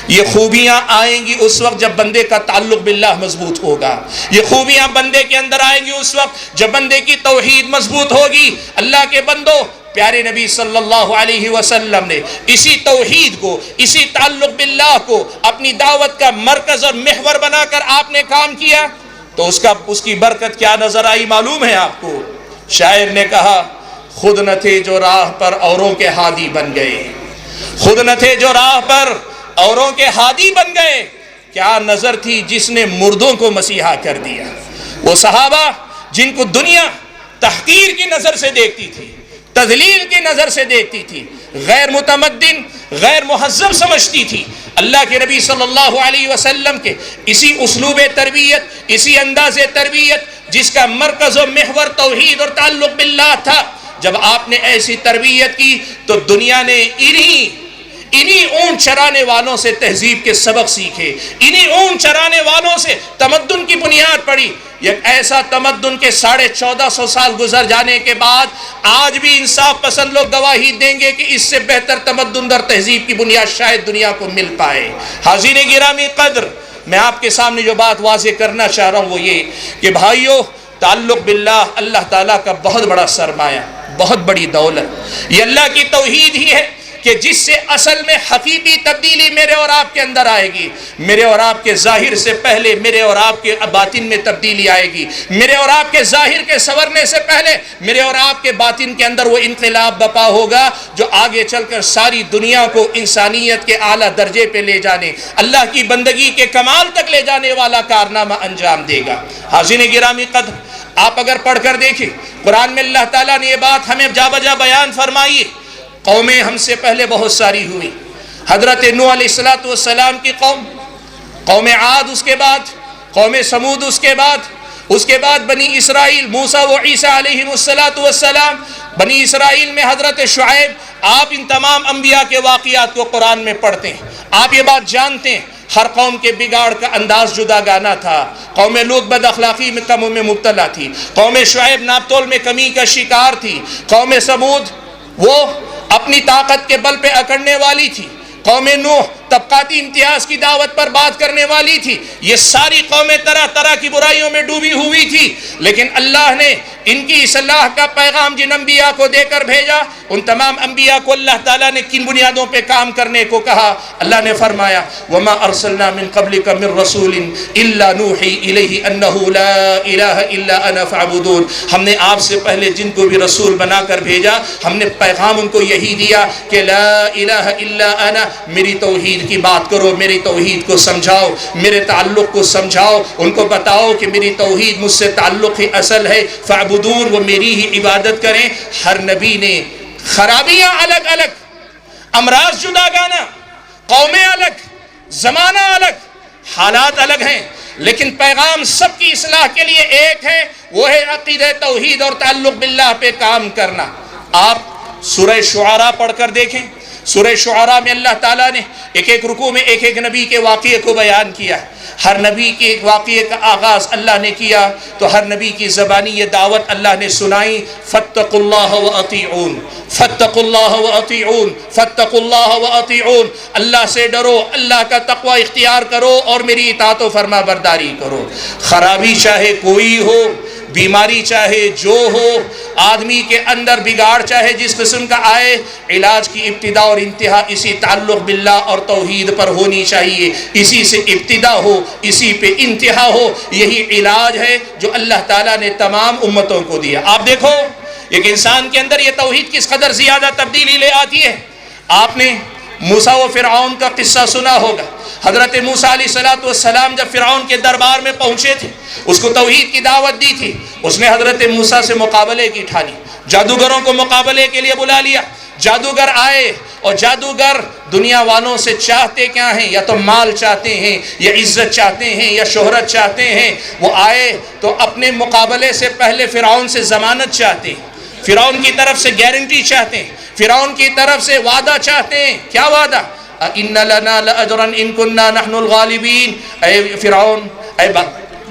یہ خوبیاں آئیں گی اس وقت جب بندے کا تعلق باللہ مضبوط ہوگا، یہ خوبیاں بندے کے اندر آئیں گی اس وقت جب بندے کی توحید مضبوط ہوگی۔ اللہ کے بندو، پیارے نبی صلی اللہ علیہ وسلم نے اسی توحید کو، اسی تعلق باللہ کو اپنی دعوت کا مرکز اور محور بنا کر آپ نے کام کیا تو اس کی برکت کیا نظر آئی معلوم ہے آپ کو؟ شاعر نے کہا خود نہ تھے جو راہ پر اوروں کے ہادی بن گئے، خود نہ تھے جو راہ پر اوروں کے ہادی بن گئے، کیا نظر تھی جس نے مردوں کو مسیحا کر دیا۔ وہ صحابہ جن کو دنیا تحقیر کی نظر سے دیکھتی تھی، تذلیل کی نظر سے دیکھتی تھی، غیر متمدن، غیر مہذب سمجھتی تھی، اللہ کے نبی صلی اللہ علیہ وسلم کے اسی اسلوب تربیت، اسی انداز تربیت جس کا مرکز و محور توحید اور تعلق باللہ تھا، جب آپ نے ایسی تربیت کی تو دنیا نے انہی اونٹ چرانے والوں سے تہذیب کے سبق سیکھے، انہی اونٹ چرانے والوں سے تمدن کی بنیاد پڑی۔ ایک ایسا تمدن کے 1450 سال گزر جانے کے بعد آج بھی انصاف پسند لوگ گواہی دیں گے کہ اس سے بہتر تمدن در تہذیب کی بنیاد شاید دنیا کو مل پائے۔ حاضرین گرامی قدر، میں آپ کے سامنے جو بات واضح کرنا چاہ رہا ہوں وہ یہ کہ بھائیو، تعلق باللہ اللہ تعالیٰ کا بہت بڑا سرمایہ، بہت بڑی دولت، یہ اللہ کی توحید ہی ہے کہ جس سے اصل میں حقیقی تبدیلی میرے اور آپ کے اندر آئے گی۔ میرے اور آپ کے ظاہر سے پہلے میرے اور آپ کے باطن میں تبدیلی آئے گی، میرے اور آپ کے ظاہر کے سنورنے سے پہلے میرے اور آپ کے باطن کے اندر وہ انقلاب بپا ہوگا جو آگے چل کر ساری دنیا کو انسانیت کے اعلیٰ درجے پہ لے جانے، اللہ کی بندگی کے کمال تک لے جانے والا کارنامہ انجام دے گا۔ حاضرین گرامی قدر، آپ اگر پڑھ کر دیکھیں قرآن میں اللہ تعالیٰ نے یہ بات ہمیں جا بجا بیان فرمائی۔ قومیں ہم سے پہلے بہت ساری ہوئی، حضرت نوح علیہ السلام کی قوم عاد، اس کے بعد قوم سمود، اس کے بعد بنی اسرائیل، موسیٰ و عیسیٰ علیہ السلام، بنی اسرائیل میں حضرت شعیب۔ آپ ان تمام انبیاء کے واقعات کو قرآن میں پڑھتے ہیں، آپ یہ بات جانتے ہیں ہر قوم کے بگاڑ کا انداز جدا گانا تھا۔ قوم لوط بد اخلاقی میں کموں میں مبتلا تھی، قوم شعیب ناپتول میں کمی کا شکار تھی، قوم سمود وہ اپنی طاقت کے بل پہ اکڑنے والی تھی، قوم نوح طبقاتی امتیاز کی دعوت پر بات کرنے والی تھی، یہ ساری قومیں طرح طرح کی برائیوں میں ڈوبی ہوئی تھی، لیکن اللہ نے ان کی اصلاح کا پیغام جن انبیاء کو دے کر بھیجا، ان تمام انبیاء کو اللہ تعالیٰ نے کن بنیادوں پہ کام کرنے کو کہا؟ اللہ نے فرمایا وَمَا أَرْسَلْنَا مِن قَبْلِكَ مِن رَسُولٍ إِلَّا نُوحِي إِلَيْهِ أَنَّهُ لَا إِلَهَ إِلَّا أَنَا فَاعْبُدُونِ۔ ہم نے آپ سے پہلے جن کو بھی رسول بنا کر بھیجا، ہم نے پیغام ان کو یہی دیا کہ لا الہ الا انا، میری توحید کی بات کرو، میری توحید کو سمجھاؤ، میرے تعلق کو سمجھاؤ، ان کو بتاؤ کہ میری توحید مجھ سے تعلق ہی اصل ہے، فاعبدون، وہ میری ہی عبادت کریں۔ ہر نبی نے خرابیاں الگ الگ، امراض جداگانہ، قومیں الگ، زمانہ الگ، حالات الگ ہیں، لیکن پیغام سب کی اصلاح کے لیے ایک ہے، وہ ہے عقیدہ توحید اور تعلق باللہ پہ کام کرنا۔ آپ سورہ شعراء پڑھ کر دیکھیں، سورہ شعراء میں اللہ تعالیٰ نے ایک ایک رکوع میں ایک ایک نبی کے واقعے کو بیان کیا ہے۔ ہر نبی کے ایک واقعے کا آغاز اللہ نے کیا تو ہر نبی کی زبانی یہ دعوت اللہ نے سنائی، فاتقوا اللہ واطیعون، فاتقوا اللہ واطیعون، فاتقوا اللہ واطیعون، اللہ سے ڈرو، اللہ کا تقوی اختیار کرو اور میری اطاعت و فرما برداری کرو۔ خرابی چاہے کوئی ہو، بیماری چاہے جو ہو، آدمی کے اندر بگاڑ چاہے جس قسم کا آئے، علاج کی ابتدا اور انتہا اسی تعلق باللہ اور توحید پر ہونی چاہیے۔ اسی سے ابتدا ہو، اسی پہ انتہا ہو، یہی علاج ہے جو اللہ تعالیٰ نے تمام امتوں کو دیا۔ آپ دیکھو ایک انسان کے اندر یہ توحید کس قدر زیادہ تبدیلی لے آتی ہے۔ آپ نے موسیٰ و فرعون کا قصہ سنا ہوگا۔ حضرت موسیٰ علیہ السلام جب فرعون کے دربار میں پہنچے تھے، اس کو توحید کی دعوت دی تھی، اس نے حضرت موسیٰ سے مقابلے کی ٹھانی، جادوگروں کو مقابلے کے لیے بلا لیا۔ جادوگر آئے اور جادوگر دنیا والوں سے چاہتے کیا ہیں؟ یا تو مال چاہتے ہیں، یا عزت چاہتے ہیں، یا شہرت چاہتے ہیں۔ وہ آئے تو اپنے مقابلے سے پہلے فرعون سے ضمانت چاہتے ہیں، فرعون کی طرف سے گارنٹی چاہتے ہیں، فرعون کی طرف سے وعدہ چاہتے ہیں۔ کیا وعدہ؟ اِنَّ لَنَا لَأَجْرًا إِن كُنَّا نَحْنُ الْغَالِبِينَ۔ اے فرعون، اے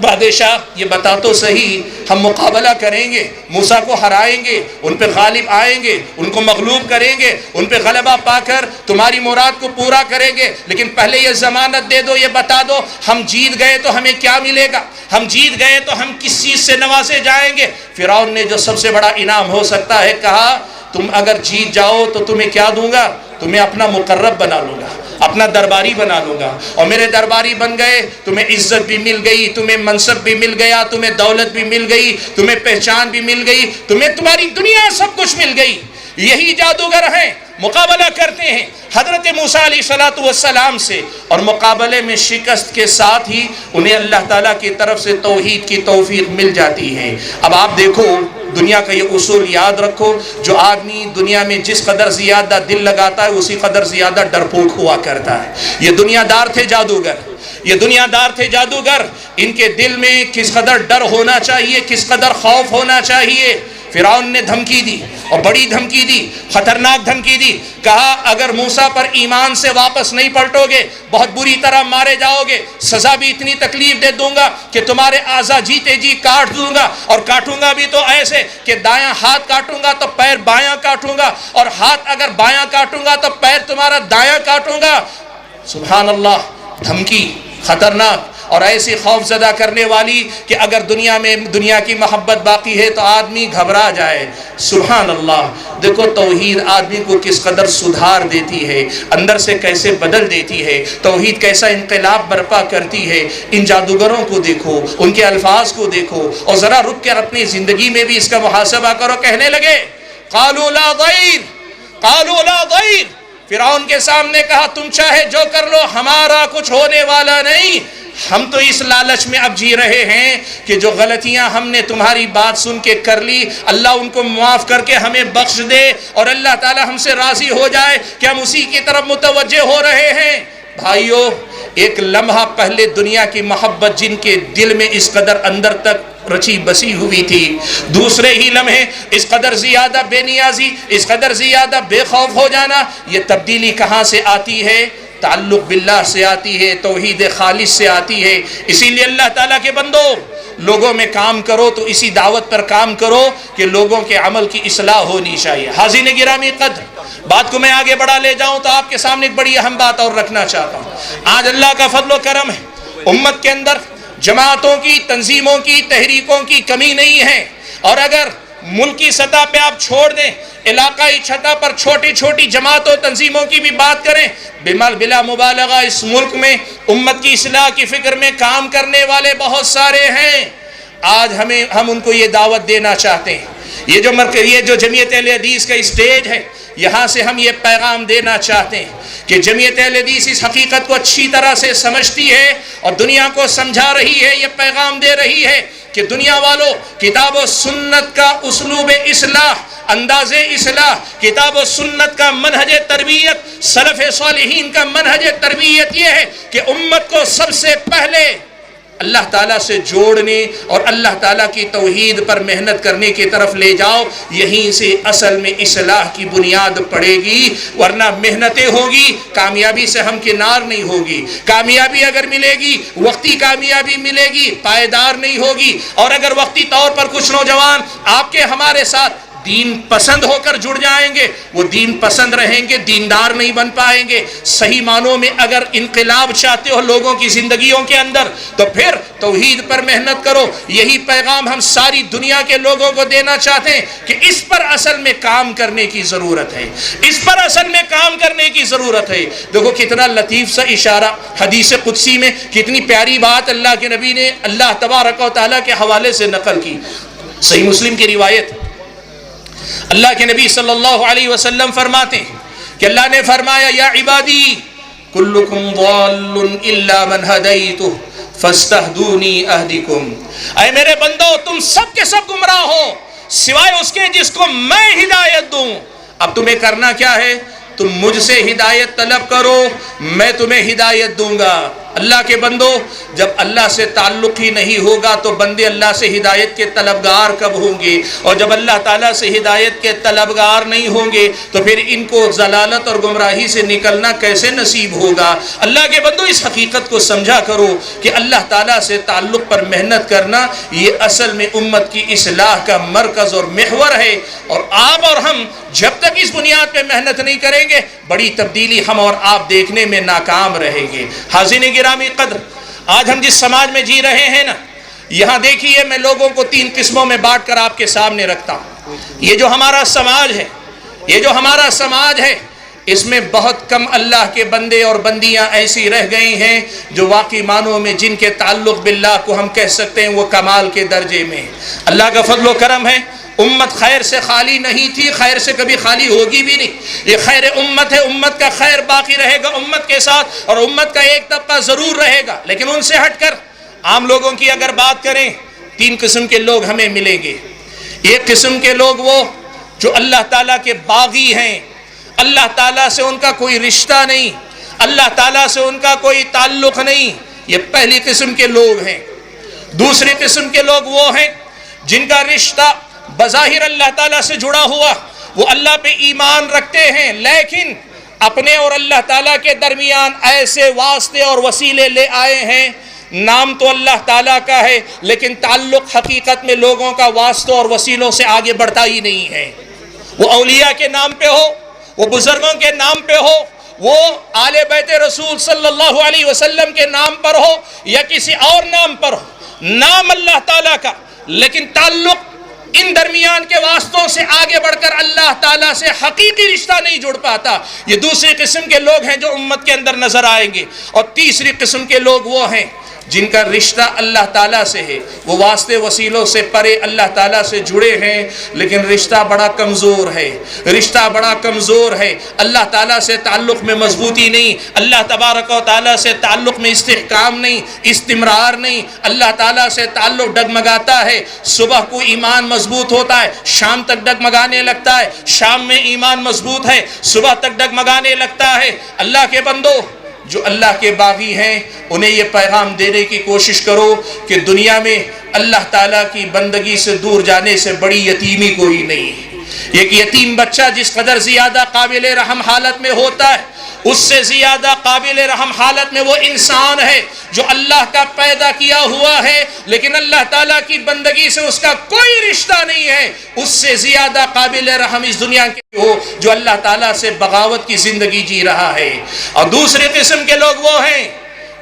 بادشاہ، یہ بتا تو صحیح، ہم مقابلہ کریں گے، موسیٰ کو ہرائیں گے، ان پہ غالب آئیں گے، ان کو مغلوب کریں گے، ان پہ غلبہ پا کر تمہاری مراد کو پورا کریں گے، لیکن پہلے یہ ضمانت دے دو، یہ بتا دو ہم جیت گئے تو ہمیں کیا ملے گا، ہم جیت گئے تو ہم کس چیز سے نوازے جائیں گے۔ فرعون نے جو سب سے بڑا انعام ہو سکتا ہے کہا، تم اگر جیت جاؤ تو تمہیں کیا دوں گا؟ تمہیں اپنا مقرب بنا لوں گا، اپنا درباری بنا لوں گا، اور میرے درباری بن گئے، تمہیں عزت بھی مل گئی، تمہیں منصب بھی مل گیا، تمہیں دولت بھی مل گئی، تمہیں پہچان بھی مل گئی، تمہیں تمہاری دنیا سب کچھ مل گئی۔ یہی جادوگر ہیں، مقابلہ کرتے ہیں حضرت موسیٰ علیہ السلام سے، اور مقابلے میں شکست کے ساتھ ہی انہیں اللہ تعالیٰ کی طرف سے توحید کی توفیق مل جاتی ہے۔ اب آپ دیکھو، دنیا کا یہ اصول یاد رکھو، جو آدمی دنیا میں جس قدر زیادہ دل لگاتا ہے اسی قدر زیادہ ڈرپوک ہوا کرتا ہے۔ یہ دنیا دار تھے جادوگر، یہ دنیا دار تھے جادوگر، ان کے دل میں کس قدر ڈر ہونا چاہیے، کس قدر خوف ہونا چاہیے۔ فرعون نے دھمکی دی، اور بڑی دھمکی دی، خطرناک دھمکی دی، کہا اگر موسیٰ پر ایمان سے واپس نہیں پلٹو گے بہت بری طرح مارے جاؤ گے، سزا بھی اتنی تکلیف دے دوں گا کہ تمہارے اعضا جیتے جی کاٹ دوں گا، اور کاٹوں گا بھی تو ایسے کہ دایاں ہاتھ کاٹوں گا تو پیر بایاں کاٹوں گا، اور ہاتھ اگر بایاں کاٹوں گا تو پیر تمہارا دایاں کاٹوں گا۔ سبحان اللہ، دھمکی خطرناک اور ایسی خوف زدہ کرنے والی کہ اگر دنیا میں دنیا کی محبت باقی ہے تو آدمی گھبرا جائے۔ سبحان اللہ، دیکھو توحید آدمی کو کس قدر سدھار دیتی ہے، اندر سے کیسے بدل دیتی ہے، توحید کیسا انقلاب برپا کرتی ہے۔ ان جادوگروں کو دیکھو، ان کے الفاظ کو دیکھو، اور ذرا رک کر اپنی زندگی میں بھی اس کا محاسبہ کرو۔ کہنے لگے قالوا لا ضیر، قالوا لا ضیر، فرعون کے سامنے کہا تم چاہے جو کر لو، ہمارا کچھ ہونے والا نہیں۔ ہم تو اس لالچ میں اب جی رہے ہیں کہ جو غلطیاں ہم نے تمہاری بات سن کے کر لی، اللہ ان کو معاف کر کے ہمیں بخش دے، اور اللہ تعالی ہم سے راضی ہو جائے کہ ہم اسی کی طرف متوجہ ہو رہے ہیں۔ بھائیو، ایک لمحہ پہلے دنیا کی محبت جن کے دل میں اس قدر اندر تک رچی بسی ہوئی تھی، دوسرے ہی لمحے اس قدر زیادہ بے نیازی، اس قدر زیادہ بے خوف ہو جانا، یہ تبدیلی کہاں سے آتی ہے؟ تعلق باللہ سے آتی ہے، توحید خالص سے آتی ہے۔ اسی لیے اللہ تعالیٰ کے بندو، لوگوں میں کام کرو تو اسی دعوت پر کام کرو کہ لوگوں کے عمل کی اصلاح ہونی چاہیے۔ حاضرین گرامی قدر، بات کو میں آگے بڑھا لے جاؤں تو آپ کے سامنے ایک بڑی اہم بات اور رکھنا چاہتا ہوں۔ آج اللہ کا فضل و کرم ہے، امت کے اندر جماعتوں کی، تنظیموں کی، تحریکوں کی کمی نہیں ہے، اور اگر ملکی سطح پہ آپ چھوڑ دیں، علاقائی سطح پر چھوٹی چھوٹی جماعتوں تنظیموں کی بھی بات کریں، بلا مبالغہ اس ملک میں امت کی اصلاح کی فکر میں کام کرنے والے بہت سارے ہیں۔ آج ہم ان کو یہ دعوت دینا چاہتے ہیں، یہ جو جمعیت اہل حدیث کا اسٹیج ہے، یہاں سے ہم یہ پیغام دینا چاہتے ہیں کہ جمعیت اہل حدیث اس حقیقت کو اچھی طرح سے سمجھتی ہے اور دنیا کو سمجھا رہی ہے، یہ پیغام دے رہی ہے کہ دنیا والوں، کتاب و سنت کا اسلوب اصلاح، انداز اصلاح، کتاب و سنت کا منہج تربیت، سلف صالحین کا منہج تربیت یہ ہے کہ امت کو سب سے پہلے اللہ تعالیٰ سے جوڑنے اور اللہ تعالیٰ کی توحید پر محنت کرنے کی طرف لے جاؤ۔ یہیں سے اصل میں اصلاح کی بنیاد پڑے گی، ورنہ محنتیں ہوگی، کامیابی سے ہمکنار نہیں ہوگی۔ کامیابی اگر ملے گی، وقتی کامیابی ملے گی، پائیدار نہیں ہوگی۔ اور اگر وقتی طور پر کچھ نوجوان آپ کے ہمارے ساتھ دین پسند ہو کر جڑ جائیں گے، وہ دین پسند رہیں گے، دیندار نہیں بن پائیں گے۔ صحیح معنوں میں اگر انقلاب چاہتے ہو لوگوں کی زندگیوں کے اندر تو پھر توحید پر محنت کرو۔ یہی پیغام ہم ساری دنیا کے لوگوں کو دینا چاہتے ہیں کہ اس پر اصل میں کام کرنے کی ضرورت ہے، اس پر اصل میں کام کرنے کی ضرورت ہے۔ دیکھو کتنا لطیف سا اشارہ حدیث قدسی میں، کتنی پیاری بات اللہ کے نبی نے اللہ تبارک و تعالیٰ کے حوالے سے نقل کی۔ صحیح مسلم کی روایت، اللہ کے نبی صلی اللہ علیہ وسلم فرماتے ہیں کہ اللہ نے فرمایا یا عبادی کلکم ضال الا من ہدیتہ فاستہدونی اہدکم، اے میرے بندو تم سب کے سب گمراہ ہو سوائے اس کے جس کو میں ہدایت دوں۔ اب تمہیں کرنا کیا ہے؟ تم مجھ سے ہدایت طلب کرو، میں تمہیں ہدایت دوں گا۔ اللہ کے بندو، جب اللہ سے تعلق ہی نہیں ہوگا تو بندے اللہ سے ہدایت کے طلبگار کب ہوں گے؟ اور جب اللہ تعالیٰ سے ہدایت کے طلبگار نہیں ہوں گے تو پھر ان کو ضلالت اور گمراہی سے نکلنا کیسے نصیب ہوگا؟ اللہ کے بندو، اس حقیقت کو سمجھا کرو کہ اللہ تعالیٰ سے تعلق پر محنت کرنا یہ اصل میں امت کی اصلاح کا مرکز اور محور ہے، اور آپ اور ہم جب تک اس بنیاد پہ محنت نہیں کریں گے بڑی تبدیلی ہم اور آپ دیکھنے میں ناکام رہیں گے۔ حاضرین گرامی قدر، آج ہم جس سماج میں جی رہے ہیں نا، یہاں دیکھیے میں لوگوں کو 3 قسموں میں بانٹ کر آپ کے سامنے رکھتا ہوں۔ یہ جو ہمارا سماج ہے اس میں بہت کم اللہ کے بندے اور بندیاں ایسی رہ گئی ہیں جو واقعی معنوں میں جن کے تعلق باللہ کو ہم کہہ سکتے ہیں وہ کمال کے درجے میں۔ اللہ کا فضل و کرم ہے، امت خیر سے خالی نہیں تھی، خیر سے کبھی خالی ہوگی بھی نہیں۔ یہ خیر امت ہے، امت کا خیر باقی رہے گا امت کے ساتھ، اور امت کا ایک طبقہ ضرور رہے گا۔ لیکن ان سے ہٹ کر عام لوگوں کی اگر بات کریں، 3 قسم کے لوگ ہمیں ملیں گے۔ ایک قسم کے لوگ وہ جو اللہ تعالیٰ کے باغی ہیں، اللہ تعالیٰ سے ان کا کوئی رشتہ نہیں، اللہ تعالیٰ سے ان کا کوئی تعلق نہیں، یہ پہلی قسم کے لوگ ہیں۔ دوسری قسم کے لوگ وہ ہیں جن کا رشتہ بظاہر اللہ تعالیٰ سے جڑا ہوا، وہ اللہ پہ ایمان رکھتے ہیں، لیکن اپنے اور اللہ تعالیٰ کے درمیان ایسے واسطے اور وسیلے لے آئے ہیں، نام تو اللہ تعالیٰ کا ہے لیکن تعلق حقیقت میں لوگوں کا واسطوں اور وسیلوں سے آگے بڑھتا ہی نہیں ہے۔ وہ اولیاء کے نام پہ ہو، وہ بزرگوں کے نام پہ ہو، وہ آل بیت رسول صلی اللہ علیہ وسلم کے نام پر ہو یا کسی اور نام پر ہو، نام اللہ تعالیٰ کا لیکن تعلق ان درمیان کے واسطوں سے آگے بڑھ کر اللہ تعالیٰ سے حقیقی رشتہ نہیں جڑ پاتا۔ یہ دوسری قسم کے لوگ ہیں جو امت کے اندر نظر آئیں گے۔ اور تیسری قسم کے لوگ وہ ہیں جن کا رشتہ اللہ تعالیٰ سے ہے، وہ واسطے وسیلوں سے پرے اللہ تعالیٰ سے جڑے ہیں لیکن رشتہ بڑا کمزور ہے، اللہ تعالیٰ سے تعلق میں مضبوطی نہیں، اللہ تبارک و تعالیٰ سے تعلق میں استحکام نہیں، استمرار نہیں، اللہ تعالیٰ سے تعلق ڈگمگاتا ہے۔ صبح کو ایمان مضبوط ہوتا ہے، شام تک ڈگمگانے لگتا ہے، شام میں ایمان مضبوط ہے، صبح تک ڈگمگانے لگتا ہے۔ اللہ کے بندو، جو اللہ کے باغی ہیں انہیں یہ پیغام دینے کی کوشش کرو کہ دنیا میں اللہ تعالیٰ کی بندگی سے دور جانے سے بڑی یتیمی کوئی نہیں ہے۔ ایک یتیم بچہ جس قدر زیادہ قابل رحم حالت میں ہوتا ہے، اس سے زیادہ قابل رحم حالت میں وہ انسان ہے جو اللہ کا پیدا کیا ہوا ہے لیکن اللہ تعالیٰ کی بندگی سے اس کا کوئی رشتہ نہیں ہے۔ اس سے زیادہ قابل رحم اس دنیا کے ہو جو اللہ تعالیٰ سے بغاوت کی زندگی جی رہا ہے۔ اور دوسرے قسم کے لوگ وہ ہیں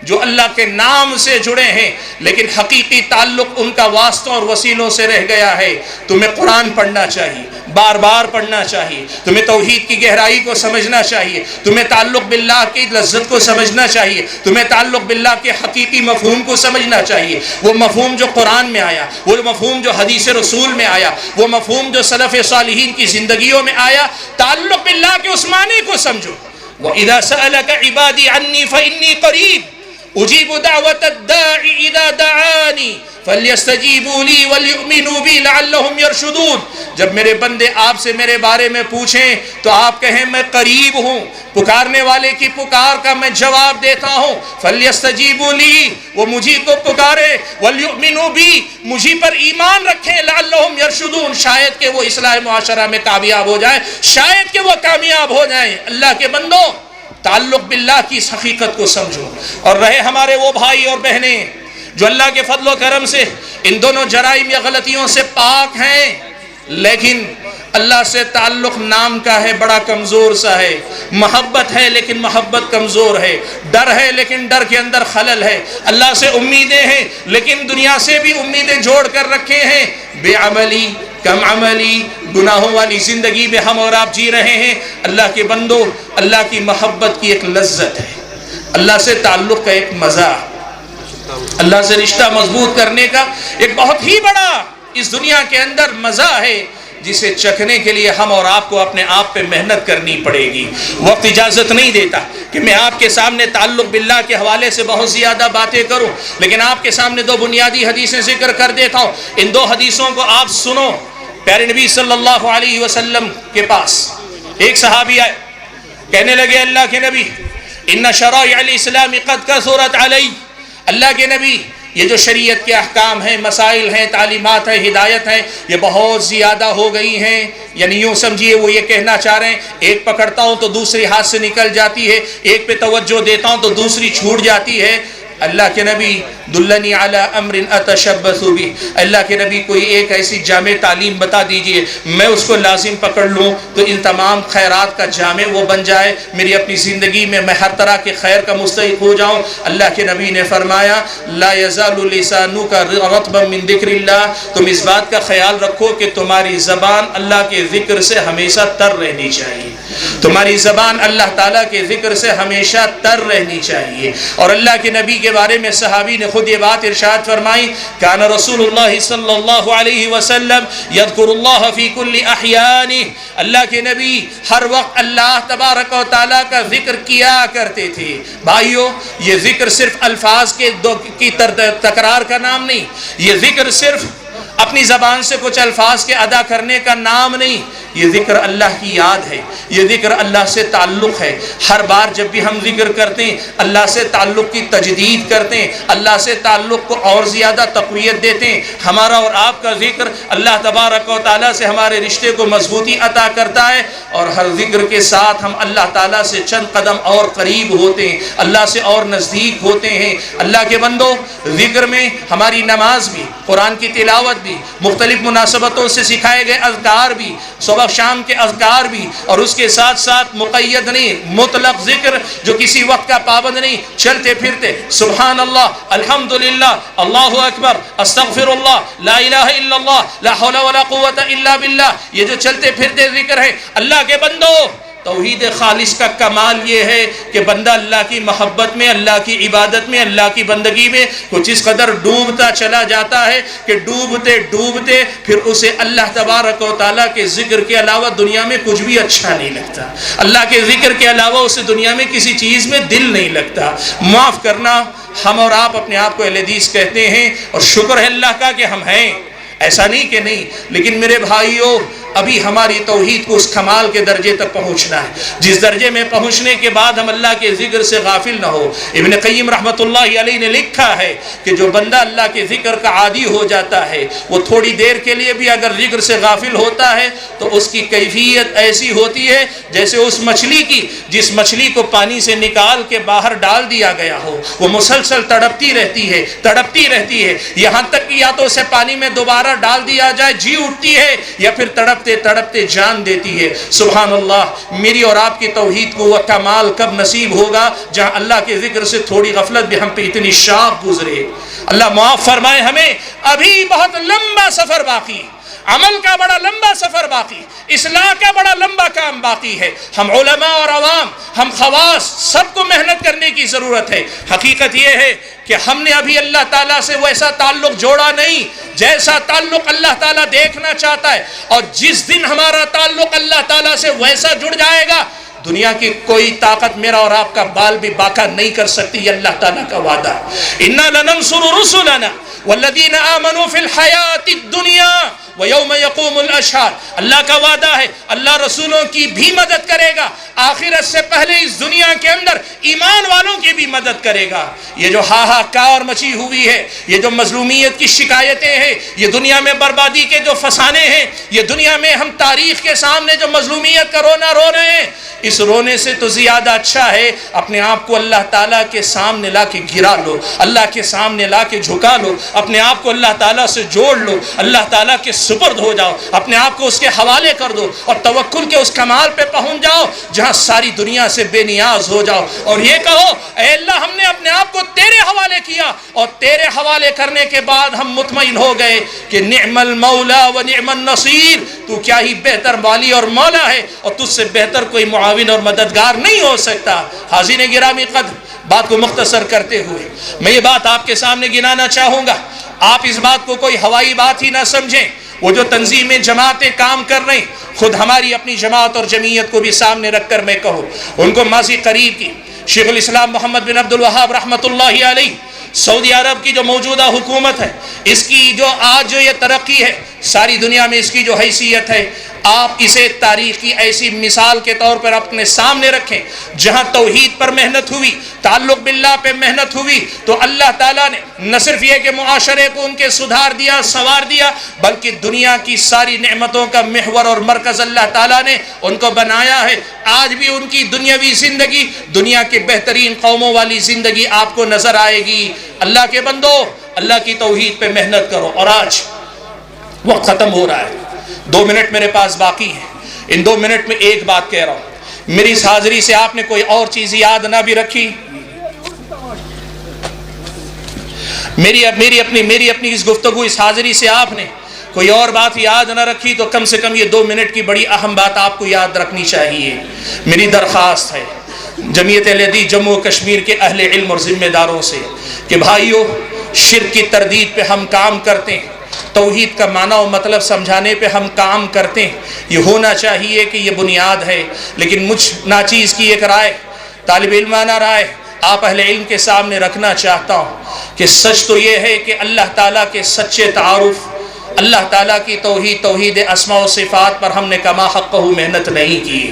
جو اللہ کے نام سے جڑے ہیں لیکن حقیقی تعلق ان کا واسطوں اور وسیلوں سے رہ گیا ہے۔ تمہیں قرآن پڑھنا چاہیے، بار بار پڑھنا چاہیے، تمہیں توحید کی گہرائی کو سمجھنا چاہیے، تمہیں تعلق باللہ کی لذت کو سمجھنا چاہیے، تمہیں تعلق باللہ کے حقیقی مفہوم کو سمجھنا چاہیے، وہ مفہوم جو قرآن میں آیا، وہ مفہوم جو حدیث رسول میں آیا، وہ مفہوم جو سلف صالحین کی زندگیوں میں آیا۔ تعلق باللہ کے اس معنی کو سمجھو۔ وَإِذَا سَأَلَكَ عِبَادِي عَنِّي فَإِنِّي قَرِيبٌ اجیب دعوت الداعی اذا دعانی فلیستجیبوا لی ولیؤمنوا بی لعلہم یرشدون۔ جب میرے بندے آپ سے میرے بارے میں پوچھیں تو آپ کہیں میں قریب ہوں، پکارنے والے کی پکار کا میں جواب دیتا ہوں۔ فلیستجیبوا لی، وہ مجھے کو پکارے، ولیؤمنوا بی، مجھے پر ایمان رکھیں، لعلہم یرشدون، شاید کہ وہ اصلاح معاشرہ میں کامیاب ہو جائیں، شاید کہ وہ کامیاب ہو جائیں۔ اللہ کے بندوں، تعلق باللہ کی اس حقیقت کو سمجھو۔ اور رہے ہمارے وہ بھائی اور بہنیں جو اللہ کے فضل و کرم سے ان دونوں جرائم یا غلطیوں سے پاک ہیں لیکن اللہ سے تعلق نام کا ہے، بڑا کمزور سا ہے، محبت ہے لیکن محبت کمزور ہے، ڈر ہے لیکن ڈر کے اندر خلل ہے، اللہ سے امیدیں ہیں لیکن دنیا سے بھی امیدیں جوڑ کر رکھے ہیں، بے عملی، کم عملی، گناہوں والی زندگی میں ہم اور آپ جی رہے ہیں۔ اللہ کے بندوں، اللہ کی محبت کی ایک لذت ہے، اللہ سے تعلق کا ایک مزہ، اللہ سے رشتہ مضبوط کرنے کا ایک بہت ہی بڑا اس دنیا کے اندر مزہ ہے جسے چکھنے کے لیے ہم اور آپ کو اپنے آپ پہ محنت کرنی پڑے گی۔ وقت اجازت نہیں دیتا کہ میں آپ کے سامنے تعلق باللہ کے حوالے سے بہت زیادہ باتیں کروں، لیکن آپ کے سامنے دو بنیادی حدیثیں ذکر کر دیتا ہوں۔ ان دو حدیثوں کو آپ سنو۔ پیارے نبی صلی اللہ علیہ وسلم کے پاس ایک صحابی آئے، کہنے لگے اللہ کے نبی ان شرائع الاسلام قد کثرت علی، اللہ کے نبی یہ جو شریعت کے احکام ہیں، مسائل ہیں، تعلیمات ہیں، ہدایت ہیں، یہ بہت زیادہ ہو گئی ہیں۔ یعنی یوں سمجھیے وہ یہ کہنا چاہ رہے ہیں ایک پکڑتا ہوں تو دوسری ہاتھ سے نکل جاتی ہے، ایک پہ توجہ دیتا ہوں تو دوسری چھوٹ جاتی ہے۔ اللہ کے نبی دلنی علی امر اتشبث بہ، اللہ کے نبی کوئی ایک ایسی جامع تعلیم بتا دیجئے میں اس کو لازم پکڑ لوں تو ان تمام خیرات کا جامع وہ بن جائے، میری اپنی زندگی میں میں ہر طرح کے خیر کا مستحق ہو جاؤں۔ اللہ کے نبی نے فرمایا لا یزال لسانک رطبا من ذکر اللہ، تم اس بات کا خیال رکھو کہ تمہاری زبان اللہ کے ذکر سے ہمیشہ تر رہنی چاہیے، تمہاری زبان اللہ تعالیٰ کے ذکر سے ہمیشہ تر رہنی چاہیے۔ اور اللہ کے نبی کے بارے میں صحابی نے خود یہ بات ارشاد فرمائی، کان رسول اللہ صلی اللہ علیہ وسلم یذکر اللہ فی کل احیانہ، اللہ کے نبی ہر وقت اللہ تبارک و تعالیٰ کا ذکر کیا کرتے تھے۔ بھائیو، یہ ذکر صرف الفاظ کی تکرار کا نام نہیں، یہ ذکر صرف اپنی زبان سے کچھ الفاظ کے ادا کرنے کا نام نہیں، یہ ذکر اللہ کی یاد ہے، یہ ذکر اللہ سے تعلق ہے۔ ہر بار جب بھی ہم ذکر کرتے ہیں اللہ سے تعلق کی تجدید کرتے ہیں، اللہ سے تعلق کو اور زیادہ تقویت دیتے ہیں۔ ہمارا اور آپ کا ذکر اللہ تبارک و تعالیٰ سے ہمارے رشتے کو مضبوطی عطا کرتا ہے، اور ہر ذکر کے ساتھ ہم اللہ تعالیٰ سے چند قدم اور قریب ہوتے ہیں، اللہ سے اور نزدیک ہوتے ہیں۔ اللہ کے بندو، ذکر میں ہماری نماز بھی، قرآن کی تلاوت بھی، مختلف مناسبتوں سے سکھائے گئے اذکار بھی، صبح شام کے اذکار بھی، اور اس کے ساتھ ساتھ مقید نہیں، مطلق ذکر جو کسی وقت کا پابند نہیں، چلتے پھرتے سبحان اللہ، الحمدللہ، اللہ اکبر، استغفر اللہ، لا الہ الا اللہ، لا حول ولا قوت الا باللہ، یہ جو چلتے پھرتے ذکر ہے۔ اللہ کے بندو، توحید خالص کا کمال یہ ہے کہ بندہ اللہ کی محبت میں، اللہ کی عبادت میں، اللہ کی بندگی میں کچھ اس قدر ڈوبتا چلا جاتا ہے کہ ڈوبتے ڈوبتے پھر اسے اللہ تبارک و تعالیٰ کے ذکر کے علاوہ دنیا میں کچھ بھی اچھا نہیں لگتا، اللہ کے ذکر کے علاوہ اسے دنیا میں کسی چیز میں دل نہیں لگتا۔ معاف کرنا، ہم اور آپ اپنے آپ کو اہل حدیث کہتے ہیں، اور شکر ہے اللہ کا کہ ہم ہیں، ایسا نہیں کہ نہیں، لیکن میرے بھائیوں، ابھی ہماری توحید کو اس کمال کے درجے تک پہنچنا ہے جس درجے میں پہنچنے کے بعد ہم اللہ کے ذکر سے غافل نہ ہو۔ ابن قیم رحمۃ اللہ علیہ نے لکھا ہے کہ جو بندہ اللہ کے ذکر کا عادی ہو جاتا ہے وہ تھوڑی دیر کے لیے بھی اگر ذکر سے غافل ہوتا ہے تو اس کی کیفیت ایسی ہوتی ہے جیسے اس مچھلی کی جس مچھلی کو پانی سے نکال کے باہر ڈال دیا گیا ہو، وہ مسلسل تڑپتی رہتی ہے یہاں تک کہ یا تو اسے پانی میں دوبارہ ڈال دیا جائے جی اٹھتی ہے یا پھر تڑپتے تڑپتے جان دیتی ہے۔ سبحان اللہ، میری اور آپ کی توحید کو وہ کمال کب نصیب ہوگا جہاں اللہ کے ذکر سے تھوڑی غفلت بھی ہم پہ اتنی شاق گزرے۔ اللہ معاف فرمائے ہمیں، ابھی بہت لمبا سفر باقی، عمل کا بڑا لمبا سفر باقی، اصلاح کا بڑا لمبا کام باقی ہے۔ ہم علماء اور عوام، ہم خواص، سب کو محنت کرنے کی ضرورت ہے۔ حقیقت یہ ہے کہ ہم نے ابھی اللہ تعالیٰ سے ویسا تعلق جوڑا نہیں جیسا تعلق اللہ تعالیٰ دیکھنا چاہتا ہے، اور جس دن ہمارا تعلق اللہ تعالیٰ سے ویسا جڑ جائے گا دنیا کی کوئی طاقت میرا اور آپ کا بال بھی باقا نہیں کر سکتی۔ یہ اللہ تعالیٰ کا وعدہ ہے، اِنَّا لَنَنصُرُ رُسُلَنَا وَالَّذِينَ آمَنُوا فِي الْحَيَاةِ الدُّنْيَا وَيَوْمَ يَقُومُ الْأَشْهَادُ۔ اللہ کا وعدہ ہے، اللہ رسولوں کی بھی مدد کرے گا، آخرت سے پہلے اس دنیا کے اندر ایمان والوں کی بھی مدد کرے گا۔ یہ جو ہاہاکار مچی ہوئی ہے، یہ جو مظلومیت کی شکایتیں ہیں، یہ دنیا میں بربادی کے جو فسانے ہیں، یہ دنیا میں ہم تاریخ کے سامنے جو مظلومیت کا رونا رو رہے ہیں، اس رونے سے تو زیادہ اچھا ہے اپنے آپ کو اللہ تعالیٰ کے سامنے لا کے گرا لو، اللہ کے سامنے لا کے جھکا لو، اپنے آپ کو اللہ تعالیٰ سے جوڑ لو، اللہ تعالیٰ کے سپرد ہو جاؤ، اپنے آپ کو اس کے حوالے کر دو اور توکل کے اس کمال پہ پہنچ جاؤ جہاں ساری دنیا سے بے نیاز ہو جاؤ اور یہ کہو اے اللہ ہم نے اپنے آپ کو تیرے حوالے کیا، اور تیرے حوالے کرنے کے بعد ہم مطمئن ہو گئے کہ نعم المولا و نعم النصیر، تو کیا ہی بہتر والی اور مولا ہے اور تجھ سے بہتر کوئی معاون اور مددگار نہیں ہو سکتا۔ حاضرین گرامی قدر، بات کو مختصر کرتے ہوئے میں یہ بات آپ کے سامنے گنانا چاہوں گا، آپ اس بات کو کوئی ہوائی بات ہی نہ سمجھیں۔ وہ جو تنظیمیں جماعتیں کام کر رہے ہیں، خود ہماری اپنی جماعت اور جمعیت کو بھی سامنے رکھ کر میں کہوں، ان کو ماضی قریب کی شیخ الاسلام محمد بن عبد الوہاب رحمۃ اللہ علیہ، سعودی عرب کی جو موجودہ حکومت ہے، اس کی جو آج جو یہ ترقی ہے، ساری دنیا میں اس کی جو حیثیت ہے، آپ اسے تاریخ کی ایسی مثال کے طور پر اپنے سامنے رکھیں جہاں توحید پر محنت ہوئی، تعلق باللہ پہ محنت ہوئی، تو اللہ تعالیٰ نے نہ صرف یہ کہ معاشرے کو ان کے سدھار دیا، سنوار دیا، بلکہ دنیا کی ساری نعمتوں کا محور اور مرکز اللہ تعالیٰ نے ان کو بنایا ہے۔ آج بھی ان کی دنیاوی زندگی دنیا کے بہترین قوموں والی زندگی آپ کو نظر آئے گی۔ اللہ کے بندو، اللہ کی توحید پہ محنت کرو۔ اور آج وقت ختم ہو رہا ہے، 2 منٹ میرے پاس باقی ہیں، ان 2 منٹ میں ایک بات کہہ رہا ہوں، میری اس حاضری سے آپ نے کوئی اور چیز یاد نہ بھی رکھی، میری اپنی اس گفتگو اس حاضری سے آپ نے کوئی اور بات یاد نہ رکھی تو کم سے کم یہ 2 منٹ کی بڑی اہم بات آپ کو یاد رکھنی چاہیے۔ میری درخواست ہے جمعیت اہل حدیث جموں و کشمیر کے اہل علم اور ذمہ داروں سے کہ بھائیو، شرک کی تردید پہ ہم کام کرتے ہیں، توحید کا معنی و مطلب سمجھانے پہ ہم کام کرتے ہیں، یہ ہونا چاہیے کہ یہ بنیاد ہے، لیکن مجھ ناچیز کی ایک رائے، طالب علمانہ رائے آپ اہل علم کے سامنے رکھنا چاہتا ہوں کہ سچ تو یہ ہے کہ اللہ تعالیٰ کے سچے تعارف، اللہ تعالیٰ کی توحید اسماء و صفات پر ہم نے کما حقہ محنت نہیں کی۔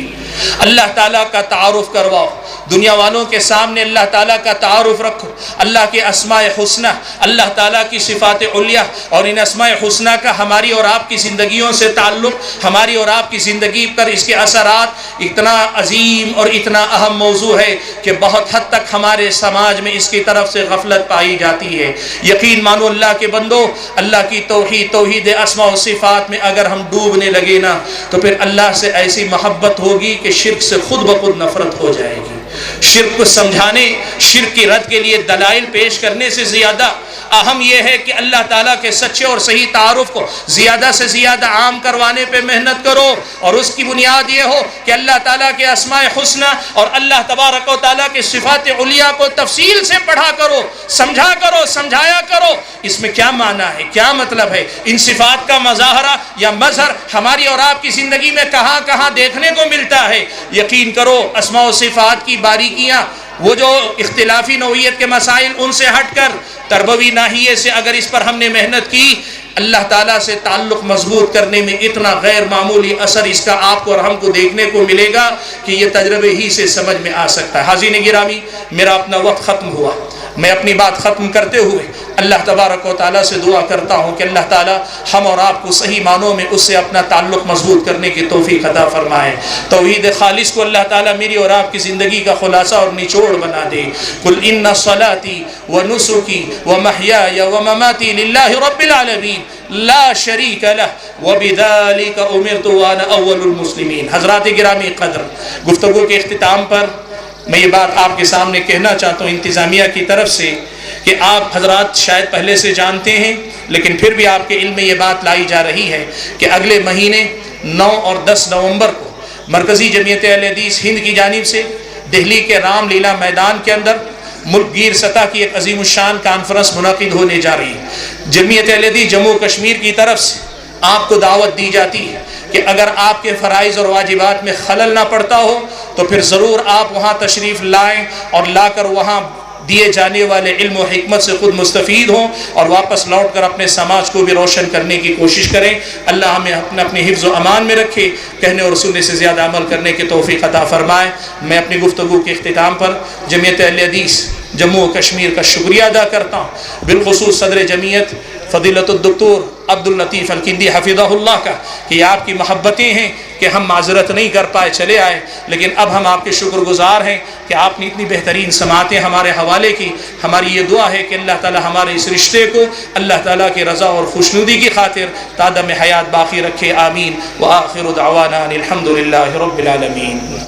اللہ تعالیٰ کا تعارف کرواؤ، دنیا والوں کے سامنے اللہ تعالیٰ کا تعارف رکھو، اللہ کے اسماء حسنہ، اللہ تعالیٰ کی صفات علیہ، اور ان اسماء حسنہ کا ہماری اور آپ کی زندگیوں سے تعلق، ہماری اور آپ کی زندگی پر اس کے اثرات اتنا عظیم اور اتنا اہم موضوع ہے کہ بہت حد تک ہمارے سماج میں اس کی طرف سے غفلت پائی جاتی ہے۔ یقین مانو اللہ کے بندو، اللہ کی توحید اسماء و صفات میں اگر ہم ڈوبنے لگے نا تو پھر اللہ سے ایسی محبت ہوگی کہ شرک سے خود بخود نفرت ہو جائے گی۔ شرک کو سمجھانے، شرک کی رد کے لیے دلائل پیش کرنے سے زیادہ اہم یہ ہے کہ اللہ تعالیٰ کے سچے اور صحیح تعارف کو زیادہ سے زیادہ عام کروانے پہ محنت کرو، اور اس کی بنیاد یہ ہو کہ اللہ تعالیٰ کے اسماء حسنہ اور اللہ تبارک و تعالیٰ کے صفات علیہ کو تفصیل سے پڑھا کرو، سمجھا کرو، سمجھایا کرو۔ اس میں کیا معنی ہے، کیا مطلب ہے، ان صفات کا مظاہرہ یا مظہر ہماری اور آپ کی زندگی میں کہاں کہاں دیکھنے کو ملتا ہے۔ یقین کرو اسماء و صفات کی باریکیاں، وہ جو اختلافی نوعیت کے مسائل، ان سے ہٹ کر تربوی ناحیے سے اگر اس پر ہم نے محنت کی، اللہ تعالیٰ سے تعلق مضبوط کرنے میں اتنا غیر معمولی اثر اس کا آپ کو اور ہم کو دیکھنے کو ملے گا کہ یہ تجربے ہی سے سمجھ میں آ سکتا ہے۔ حاضرین گرامی، میرا اپنا وقت ختم ہوا، میں اپنی بات ختم کرتے ہوئے اللہ تبارک و تعالیٰ سے دعا کرتا ہوں کہ اللہ تعالیٰ ہم اور آپ کو صحیح معنوں میں اس سے اپنا تعلق مضبوط کرنے کی توفیق عطا فرمائے۔ توحید خالص کو اللہ تعالیٰ میری اور آپ کی زندگی کا خلاصہ اور نچوڑ بنا دے۔ قل ان صلاتی ونسکی ومحیای ومماتی للہ رب العالمین لا شریک لہ وبذالک امرت وانا اول المسلمین۔ حضرات گرامی قدر، گفتگو کے اختتام پر میں یہ بات آپ کے سامنے کہنا چاہتا ہوں انتظامیہ کی طرف سے کہ آپ حضرات شاید پہلے سے جانتے ہیں، لیکن پھر بھی آپ کے علم میں یہ بات لائی جا رہی ہے کہ اگلے مہینے 9 اور 10 نومبر کو مرکزی جمعیت اہل حدیث ہند کی جانب سے دہلی کے رام لیلا میدان کے اندر ملک گیر سطح کی ایک عظیم الشان کانفرنس منعقد ہونے جا رہی ہے۔ جمعیت اہل حدیث جموں کشمیر کی طرف سے آپ کو دعوت دی جاتی ہے کہ اگر آپ کے فرائض اور واجبات میں خلل نہ پڑتا ہو تو پھر ضرور آپ وہاں تشریف لائیں اور لا کر وہاں دیے جانے والے علم و حکمت سے خود مستفید ہوں اور واپس لوٹ کر اپنے سماج کو بھی روشن کرنے کی کوشش کریں۔ اللہ ہمیں اپنے حفظ و امان میں رکھے، کہنے اور سننے سے زیادہ عمل کرنے کی توفیق عطا فرمائے۔ میں اپنی گفتگو کے اختتام پر جمعیت اہل حدیث جموں و کشمیر کا شکریہ ادا کرتا ہوں، بالخصوص صدر جمعیت فضیلت الدکتور عبداللطیف الکندی حفظہ اللہ کا، کہ یہ آپ کی محبتیں ہیں کہ ہم معذرت نہیں کر پائے چلے آئے، لیکن اب ہم آپ کے شکر گزار ہیں کہ آپ نے اتنی بہترین سماعتیں ہمارے حوالے کی۔ ہماری یہ دعا ہے کہ اللہ تعالی ہمارے اس رشتے کو اللہ تعالیٰ کی رضا اور خوشنودی کی خاطر تادم حیات باقی رکھے، آمین۔ وآخر دعوانا الحمد للہ رب العالمین۔